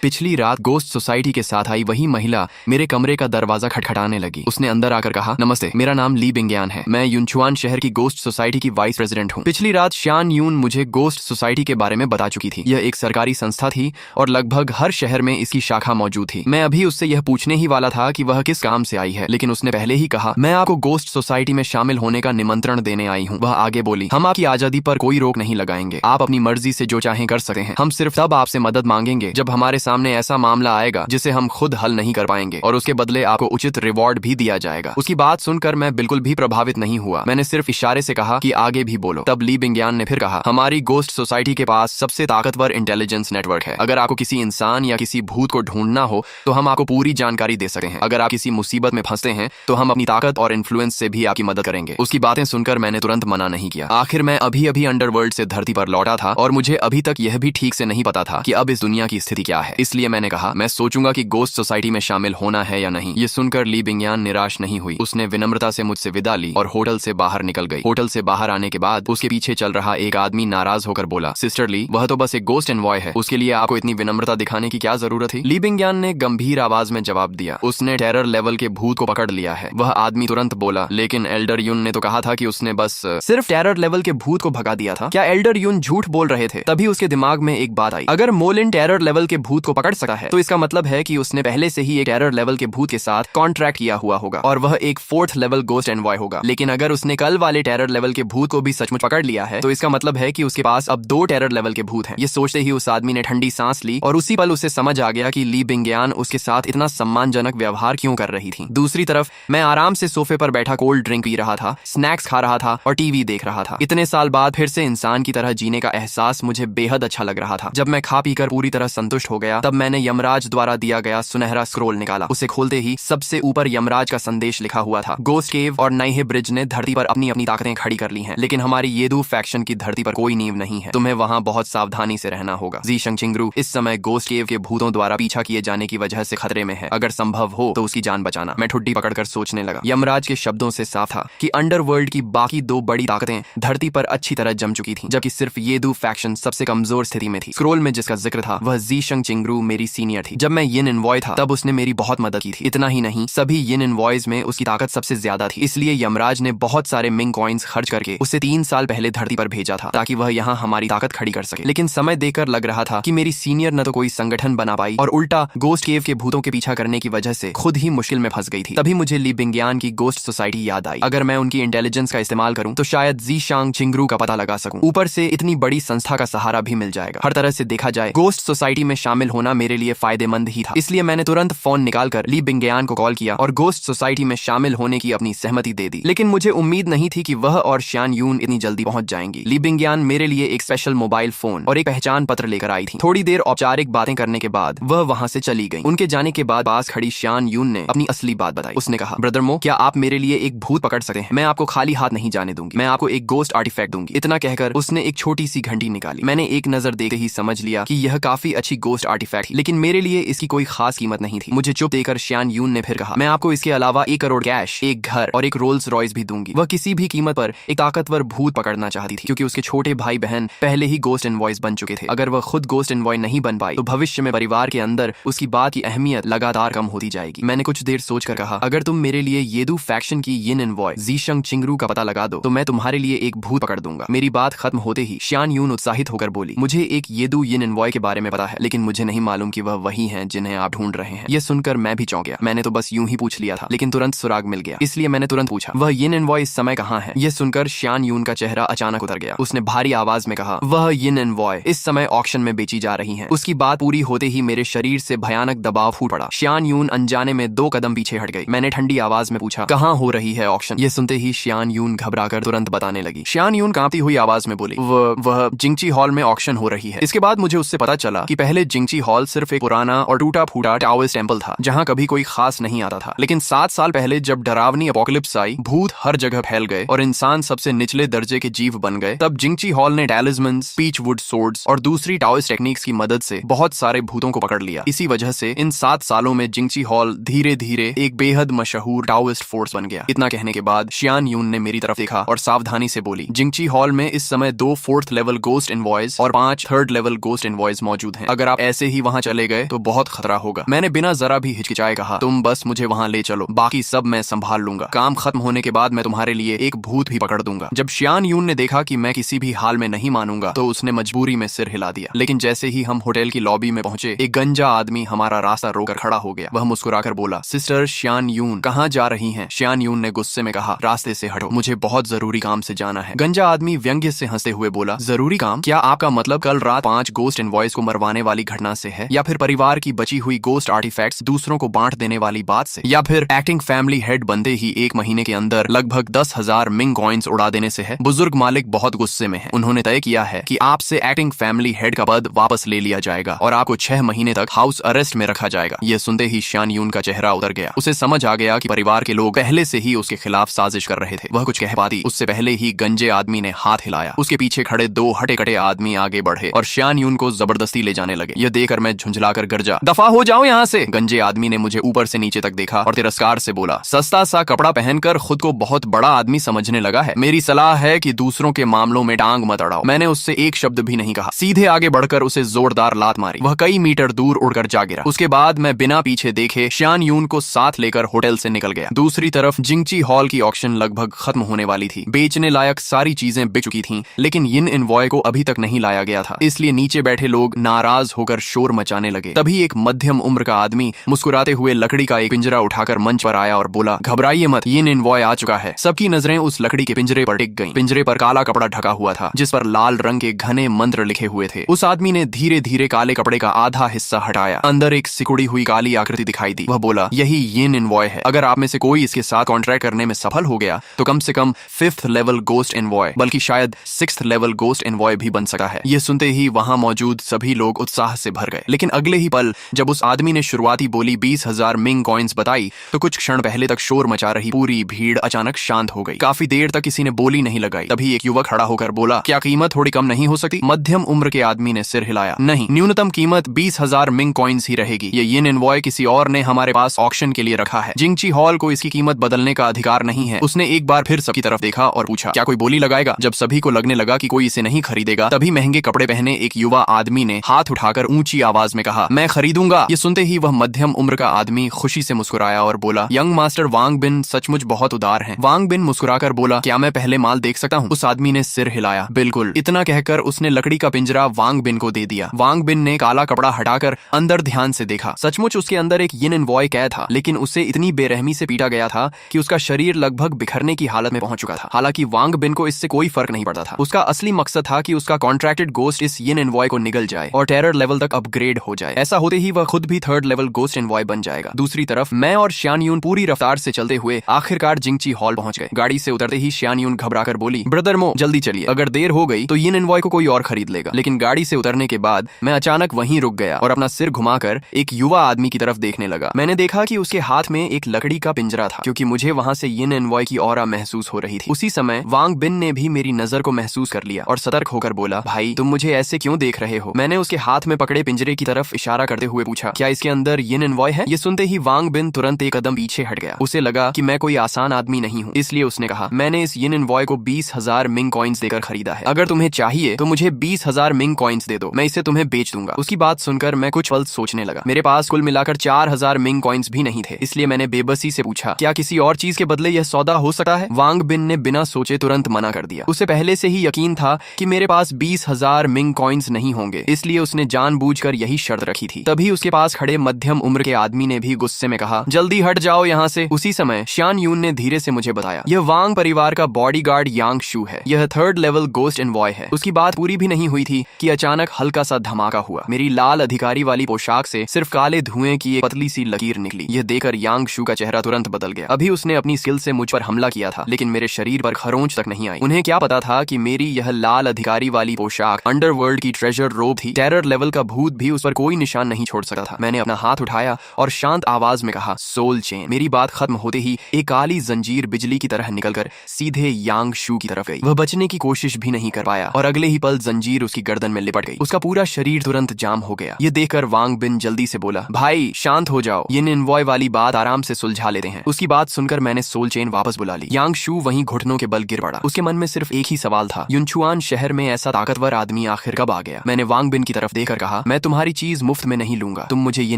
पिछली रात गोस्ट सोसाइटी के साथ आई वही महिला मेरे कमरे का दरवाजा खटखटाने लगी। उसने अंदर आकर कहा, नमस्ते, मेरा नाम ली बिंगयान है, मैं युनचुआन शहर की गोस्ट सोसाइटी की वाइस प्रेसिडेंट हूँ। पिछली रात श्यान यून मुझे गोस्ट सोसाइटी के बारे में बता चुकी थी। यह एक सरकारी संस्था थी और लगभग हर शहर में इसकी शाखा मौजूद थी। मैं अभी उससे यह पूछने ही वाला था कि वह किस काम से आई है, लेकिन उसने पहले ही कहा, मैं आपको गोस्ट सोसाइटी में शामिल होने का निमंत्रण देने आई हूँ। वह आगे बोली, हम आपकी आजादी पर कोई रोक नहीं लगाएंगे, आप अपनी मर्जी से जो चाहें कर सकते हैं। हम सिर्फ तब आपसे मदद मांगेंगे जब हमारे सामने ऐसा मामला आएगा जिसे हम खुद हल नहीं कर पाएंगे और उसके बदले आपको उचित रिवॉर्ड भी दिया जाएगा। उसकी बात सुनकर मैं बिल्कुल भी प्रभावित नहीं हुआ। मैंने सिर्फ इशारे से कहा कि आगे भी बोलो। तब ली बिंगयान ने फिर कहा, हमारी गोस्ट सोसाइटी के पास सबसे ताकतवर इंटेलिजेंस नेटवर्क है। अगर आपको किसी इंसान या किसी भूत को ढूंढना हो तो हम आपको पूरी जानकारी दे सकते हैं। अगर आप किसी मुसीबत में फंसते हैं तो हम अपनी ताकत और इन्फ्लुएंस से भी आपकी मदद करेंगे। उसकी बातें सुनकर मैंने तुरंत मना नहीं किया। आखिर मैं अभी अभी अंडरवर्ल्ड से धरती पर लौटा था और मुझे अभी तक यह भी ठीक से नहीं पता था कि अब इस दुनिया की स्थिति क्या है। इसलिए मैंने कहा, मैं सोचूंगा कि गोस्ट सोसाइटी में शामिल होना है या नहीं। ये सुनकर ली बिंगयान निराश नहीं हुई। उसने विनम्रता से मुझसे विदा ली और होटल से बाहर निकल गई। होटल से बाहर आने के बाद उसके पीछे चल रहा एक आदमी नाराज होकर बोला, सिस्टर ली, वह तो बस एक गोस्ट एनवॉय है, उसके लिए आपको इतनी विनम्रता दिखाने की क्या जरूरत थी? ली बिंगयान ने गंभीर आवाज में जवाब दिया, उसने टेरर लेवल के भूत को पकड़ लिया है। वह आदमी तुरंत बोला, लेकिन एल्डर युन ने तो कहा था कि उसने बस सिर्फ टेरर लेवल के भूत को भगा दिया था। क्या एल्डर युन झूठ बोल रहे थे? तभी उसके दिमाग में एक बात आई, अगर मोलिन टेरर लेवल के भूत को पकड़ सका है तो इसका मतलब है कि उसने पहले से ही एक टेरर लेवल के भूत के साथ कॉन्ट्रैक्ट किया हुआ होगा और वह एक 4th लेवल गोस्ट एनवॉय होगा। लेकिन अगर उसने कल वाले टेरर लेवल के भूत को भी सचमुच पकड़ लिया है तो इसका मतलब है कि उसके पास अब 2 टेरर लेवल के भूत हैं। ये सोचते ही उस आदमी ने ठंडी सांस ली और उसी पल उसे समझ आ गया कि ली बिंगयान उसके साथ इतना सम्मानजनक व्यवहार क्यों कर रही थी। दूसरी तरफ मैं आराम से सोफे पर बैठा कोल्ड ड्रिंक पी रहा था, स्नैक्स खा रहा था और टीवी देख रहा था। इतने साल बाद फिर से इंसान की तरह जीने का एहसास मुझे बेहद अच्छा लग रहा था। जब मैं खा पीकर पूरी तरह संतुष्ट हो गया तब मैंने यमराज द्वारा दिया गया सुनहरा स्क्रोल निकाला। उसे खोलते ही सबसे ऊपर यमराज का संदेश लिखा हुआ था, गोस्ट केव और नाइहे ब्रिज ने धरती पर अपनी अपनी ताकतें खड़ी कर ली हैं, लेकिन हमारी येदू फैक्शन की धरती पर कोई नींव नहीं है। तुम्हें वहां बहुत सावधानी से रहना होगा। ज़ीशंग चिंगरू इस समय गोस्ट केव के भूतों द्वारा पीछा किए जाने की वजह से खतरे में है। अगर संभव हो तो उसकी जान बचाना। मैं ठुड्डी पकड़कर सोचने लगा। यमराज के शब्दों से साफ था कि अंडरवर्ल्ड की बाकी 2 बड़ी ताकतें धरती पर अच्छी तरह जम चुकी थी, जबकि सिर्फ येदू फैक्शन सबसे कमजोर स्थिति में थी। स्क्रोल में जिसका जिक्र था वह ज़ीशंग चिंगरू मेरी सीनियर थी। जब मैं यिन एनवॉय था तब उसने मेरी बहुत मदद की थी। इतना ही नहीं, सभी यिन एनवॉयज में उसकी ताकत सबसे ज्यादा थी। इसलिए यमराज ने बहुत सारे मिंग कॉइन्स खर्च करके उसे 3 साल पहले धरती पर भेजा था ताकि वह यहाँ हमारी ताकत खड़ी कर सके। लेकिन समय देकर लग रहा था कि मेरी सीनियर न तो कोई संगठन बना पाई और उल्टा गोस्ट केव के भूतों के पीछा करने की वजह से खुद ही मुश्किल में फंस गई थी। तभी मुझे ली बिंगयान की गोस्ट सोसाइटी याद आई। अगर मैं उनकी इंटेलिजेंस का इस्तेमाल करूं तो शायद ज़ीशांग चिंगरू का पता लगा सकूं। ऊपर से इतनी बड़ी संस्था का सहारा भी मिल जाएगा। हर तरह से देखा जाए गोस्ट सोसाइटी में शामिल होना मेरे लिए फायदेमंद ही था। इसलिए मैंने तुरंत फोन निकालकर ली बिंगयान को कॉल किया और गोस्ट सोसाइटी में शामिल होने की अपनी सहमति दे दी। लेकिन मुझे उम्मीद नहीं थी कि वह और श्यान यून इतनी जल्दी पहुंच जाएंगी। ली बिंगयान मेरे लिए एक स्पेशल मोबाइल फोन और एक पहचान पत्र लेकर आई थी। थोड़ी देर औपचारिक बातें करने के बाद वह वहां से चली गई। उनके जाने के बाद पास खड़ी श्यान यून ने अपनी असली बात बताई। उसने कहा, ब्रदर मो, क्या आप मेरे लिए एक भूत पकड़ सकते हैं? मैं आपको खाली हाथ नहीं जाने दूंगी। मैं आपको एक गोस्ट आर्टिफैक्ट दूंगी। इतना कहकर उसने एक छोटी सी घंटी निकाली। मैंने एक नजर देखते ही समझ लिया कि यह काफी अच्छी गोस्ट आर्टिफैक्ट थी, लेकिन मेरे लिए इसकी कोई खास कीमत नहीं थी। मुझे चुप देकर श्यान यून ने फिर कहा, मैं आपको इसके अलावा 1 करोड़ कैश, एक घर और एक रोल्स रॉयस भी दूंगी। वह किसी भी कीमत पर एक ताकतवर भूत पकड़ना चाहती थी क्योंकि उसके छोटे भाई बहन पहले ही गोस्ट एनवॉयज बन चुके थे। अगर वह खुद गोस्ट एनवॉय नहीं बन पाई तो भविष्य में परिवार के अंदर उसकी बात की अहमियत लगातार कम होती जाएगी। मैंने कुछ देर सोचकर कहा, अगर तुम मेरे लिए येदू फैक्शन की यिन एनवॉय ज़ीशंग चिंगरू का पता लगा दो तो मैं तुम्हारे लिए एक भूत पकड़ दूंगा। मेरी बात खत्म होते ही श्यान यून उत्साहित होकर बोली, मुझे एक येदू यिन एनवॉय के बारे में पता है, लेकिन मुझे नहीं मालूम कि वह वही हैं जिन्हें आप ढूंढ रहे हैं। यह सुनकर मैं भी चौंक गया। मैंने तो बस यूं ही पूछ लिया था, लेकिन तुरंत सुराग मिल गया। इसलिए मैंने तुरंत पूछा, वह यिन एनवॉय इस समय कहाँ है? यह सुनकर श्यान यून का चेहरा अचानक उतर गया। उसने भारी आवाज में कहा, वह यिन एनवॉय इस समय ऑक्शन में बेची जा रही है। उसकी बात पूरी होते ही मेरे शरीर से भयानक दबाव फूट पड़ा। श्यान यून अनजाने में 2 कदम पीछे हट गई। मैंने ठंडी आवाज में पूछा, कहाँ हो रही है ऑक्शन? यह सुनते ही श्यान यून घबराकर तुरंत बताने लगी। श्यान यून कांपती हुई आवाज में बोली, वह जिंग जिंगची हॉल में ऑक्शन हो रही है। इसके बाद मुझे उससे पता चला कि पहले जिंगची हॉल सिर्फ एक पुराना और टूटा फूटा टाओइस्ट टेम्पल था जहाँ कभी कोई खास नहीं आता था। लेकिन 7 साल पहले जब डरावनी एपोकलिप्स आई, भूत हर जगह फैल गए और इंसान सबसे निचले दर्जे के जीव बन गए, तब जिंगची हॉल ने टैलिस्मन्स, पीचवुड सोर्ड्स और दूसरी टाओइस्ट टेक्निक्स की मदद से बहुत सारे भूतों को पकड़ लिया। इसी वजह से इन 7 सालों में जिंगची हॉल धीरे धीरे एक बेहद मशहूर टाओइस्ट फोर्स बन गया। इतना कहने के बाद शियान यून ने मेरी तरफ देखा और सावधानी से बोली, जिंगची हॉल में इस समय 2 4th लेवल गोस्ट इनवॉइस और 5 3rd लेवल गोस्ट इनवॉइस मौजूद हैं। अगर आप ऐसे ही वहां चले गए तो बहुत खतरा होगा। मैंने बिना जरा भी हिचकिचाए कहा, तुम बस मुझे वहां ले चलो, बाकी सब मैं संभाल लूंगा। काम खत्म होने के बाद मैं तुम्हारे लिए एक भूत भी पकड़ दूंगा। जब शियान यून ने देखा कि मैं किसी भी हाल में नहीं मानूंगा तो उसने मजबूरी में सिर हिला दिया। लेकिन जैसे ही हम होटल की लॉबी में पहुंचे, एक गंजा आदमी हमारा रास्ता रोकर खड़ा हो गया। वह मुस्कुराकर बोला, सिस्टर शियान यून, कहाँ जा रही हैं? शियान यून ने गुस्से में कहा, रास्ते से हटो, मुझे बहुत जरूरी काम से जाना है। गंजा आदमी व्यंग्य से हंसते हुए बोला, जरूरी काम? क्या आपका मतलब कल रात 5 गोस्ट इनवॉइस को मरवाने वाली घटना से है, या फिर परिवार की बची हुई गोस्ट आर्टिफैक्ट्स दूसरों को बांट देने वाली बात से, या फिर एक्टिंग फैमिली हेड बनते ही 1 महीने के अंदर लगभग 10,000 मिंग कॉइन्स उड़ा देने से है? बुजुर्ग मालिक बहुत गुस्से में है। उन्होंने तय किया है कि आपसे एक्टिंग फैमिली हेड का पद वापस ले लिया जाएगा और आपको 6 महीने तक हाउस अरेस्ट में रखा जाएगा। यह सुनते ही शियान यून का चेहरा उतर गया। उसे समझ आ गया कि परिवार के लोग पहले से ही उसके खिलाफ साजिश कर रहे थे। वह कुछ कह पाती उससे पहले ही गंजे आदमी ने हाथ हिलाया। उसके पीछे खड़े 2 हटे कटे आदमी आगे बढ़े और शियान यून को जबरदस्ती ले जाने लगे। यह देखकर मैं झुंझलाकर गरजा, दफा हो जाओ यहाँ से। गंजे आदमी ने मुझे ऊपर से नीचे तक देखा और तिरस्कार से बोला, सस्ता सा कपड़ा पहनकर खुद को बहुत बड़ा आदमी समझने लगा है। मेरी सलाह है कि दूसरों के मामलों में टांग मत अड़ाओ। मैंने उससे एक शब्द भी नहीं कहा, सीधे आगे बढ़कर उसे जोरदार लात मारी। वह कई मीटर दूर उड़कर जा गिरा। उसके बाद मैं बिना पीछे देखे शियान यून को साथ लेकर होटल से निकल गया। दूसरी तरफ जिंगची हॉल की ऑक्शन लगभग खत्म होने वाली थी। बेचने लायक सारी चीजें बिक चुकी थीं, लेकिन यिन इनवॉय को अभी तक नहीं लाया गया था। इसलिए नीचे बैठे लोग नाराज होकर शोर मचाने लगे। तभी एक मध्यम उम्र का आदमी मुस्कुराते हुए लकड़ी का एक पिंजरा उठाकर मंच पर आया और बोला, घबराइए मत, यिन इनवॉय आ चुका है। सबकी नजरें उस लकड़ी के पिंजरे पर टिक गईं। पिंजरे पर काला कपड़ा ढका हुआ था जिस पर लाल रंग के घने मंत्र लिखे हुए थे। उस आदमी ने धीरे धीरे काले कपड़े का आधा हिस्सा हटाया। अंदर एक सिकुड़ी हुई काली आकृति दिखाई दी। वह बोला, यही यिन इनवॉय है। अगर आप में से कोई इसके साथ कॉन्ट्रैक्ट करने में सफल हो गया तो कम से कम 5th लेवल गोस्ट इनवॉय, बल्कि शायद 6th लेवल गोस्ट इनवॉय भी बन सकता है। यह सुनते ही वहां मौजूद सभी लोग उत्साह से भर गए। लेकिन अगले ही पल जब उस आदमी ने शुरुआती बोली 20,000 मिंग कॉइन्स बताई तो कुछ क्षण पहले तक शोर मचा रही पूरी भीड़ अचानक शांत हो गई। काफी देर तक किसी ने बोली नहीं लगाई। तभी एक युवक खड़ा होकर बोला, क्या कीमत थोड़ी कम नहीं हो सकती? मध्यम उम्र के आदमी ने सिर हिलाया, नहीं, न्यूनतम कीमत 20,000 मिंग कॉइन्स ही रहेगी। ये यिन इनवॉय किसी और ने हमारे पास ऑक्शन के लिए रखा है। जिंगची हॉल को इसकी कीमत बदलने का अधिकार नहीं है। उसने एक बार फिर सबकी तरफ देखा और पूछा, क्या कोई बोली लगाएगा? जब सभी को लगने लगा कि कोई इसे नहीं खरीदेगा, तभी महंगे कपड़े पहने एक युवा आदमी ने हाथ उठाकर ऊंची आवाज में कहा, मैं खरीदूंगा। ये सुनते ही वह मध्यम उम्र का आदमी खुशी से मुस्कुराया और बोला, यंग मास्टर वांग बिन सचमुच बहुत उदार हैं। वांग बिन मुस्कुराकर बोला, क्या मैं पहले माल देख सकता हूँ? उस आदमी ने सिर हिलाया, बिल्कुल। इतना कहकर उसने लकड़ी का पिंजरा वांग बिन को दे दिया। वांग बिन ने काला कपड़ा हटाकर अंदर ध्यान से देखा। सचमुच उसके अंदर एक यिन इनवॉय कैद था, लेकिन उसे इतनी बेरहमी से पीटा गया था कि उसका शरीर लगभग बिखरने की हालत में पहुंच चुका था। हालांकि वांग बिन को इससे कोई फर्क नहीं पड़ता था। उसका असली मकसद था कि उसका कॉन्ट्रैक्टेड गोस्ट इस यिन इनवॉय को निगल जाए और टेरर लेवल तक अपग्रेड हो जाए। ऐसा होते ही वह खुद भी 3rd लेवल गोस्ट इनवॉय बन जाएगा। दूसरी तरफ मैं और शियान यून पूरी रफ्तार से चलते हुए आखिरकार जिंगची हॉल पहुंच गए। गाड़ी से उतरते ही शियान यून घबराकर बोली, ब्रदर मो, जल्दी चलिए, अगर देर हो गई तो यिन इनवॉय को कोई और खरीद लेगा। लेकिन गाड़ी से उतरने के बाद मैं अचानक वहीं रुक गया और अपना सिर घुमाकर एक युवा आदमी की तरफ देखने लगा। मैंने देखा कि उसके हाथ में एक लकड़ी का पिंजरा था, क्योंकि मुझे वहां से यिन इनवॉय की ऑरा महसूस हो रही थी। उसी समय वांग बिन ने भी मेरी नजर को महसूस कर लिया और सतर्क होकर बोला, भाई तुम मुझे ऐसे क्यों देख रहे हो? मैंने उसके हाथ में पकड़े पिंजरे की तरफ इशारा करते हुए पूछा, क्या इसके अंदर यिन इनवॉय है? ये सुनते ही वांग बिन तुरंत एक कदम पीछे हट गया। उसे लगा कि मैं कोई आसान आदमी नहीं हूँ, इसलिए उसने कहा, मैंने इस यिन इनवॉय को 20,000 मिंग कॉइन्स देकर खरीदा है। अगर तुम्हें चाहिए तो मुझे 20,000 मिंग कॉइन्स दे दो, मैं इसे तुम्हें बेच दूंगा। उसकी बात सुनकर मैं कुछ पल सोचने लगा। मेरे पास कुल मिलाकर 4,000 मिंग कॉइन्स भी नहीं थे, इसलिए मैंने बेबसी से पूछा, क्या किसी और चीज के बदले यह सौदा हो सकता है? वांग बिन ने बिना सोचे तुरंत मना कर दिया। उसे पहले से ही यकीन था कि मेरे पास 20,000 मिंग कॉइन्स नहीं होंगे, इसलिए उसने जानबूझकर यही शर्त रखी थी। तभी उसके पास खड़े मध्यम उम्र के आदमी ने भी गुस्से में कहा, जल्दी हट जाओ यहाँ से। उसी समय शियान यून ने धीरे से मुझे बताया, यह वांग परिवार का बॉडीगार्ड यांग शू है। यह 3rd लेवल गोस्ट इनवॉय है। उसकी बात पूरी भी नहीं हुई थी कि अचानक हल्का सा धमाका हुआ। मेरी लाल अधिकारी वाली पोशाक से सिर्फ काले धुएं की एक पतली सी लकीर निकली। यह देखकर यांग शू का चेहरा तुरंत बदल गया। अभी उसने अपनी स्किल से मुझ पर हमला किया था, लेकिन मेरे शरीर पर खरोंच तक नहीं आई। उन्हें क्या पता था कि मेरी यह लाल अधिकारी वाली पोशाक अंडरवर्ल्ड की ट्रेजर रोब थी। टेरर लेवल का भूत भी उस पर कोई निशान नहीं छोड़ सकता था। मैंने अपना हाथ उठाया और शांत आवाज में कहा, सोल चेन। मेरी बात खत्म होते ही एक काली जंजीर बिजली की तरह निकलकर सीधे यांग शू की तरफ गई। वह बचने की कोशिश भी नहीं कर पाया और अगले ही पल जंजीर उसकी गर्दन में लिपट गई। उसका पूरा शरीर तुरंत जाम हो गया। ये देखकर वांग बिन जल्दी से बोला, भाई शांत हो जाओ, ये निन्वॉय वाली बात आराम से सुलझा लेते हैं। उसकी बात सुनकर मैंने सोल चेन वापस बुला ली। यांग शू वहीं घुटनों के बल गिर पड़ा। उसके मन में सिर्फ एक ही सवाल था, युनचुआन शहर में ऐसा ताकतवर आदमी आखिर कब आ गया। मैंने वांग बिन की तरफ देखकर कहा, मैं तुम्हारी चीज मुफ्त में नहीं लूंगा, तुम मुझे ये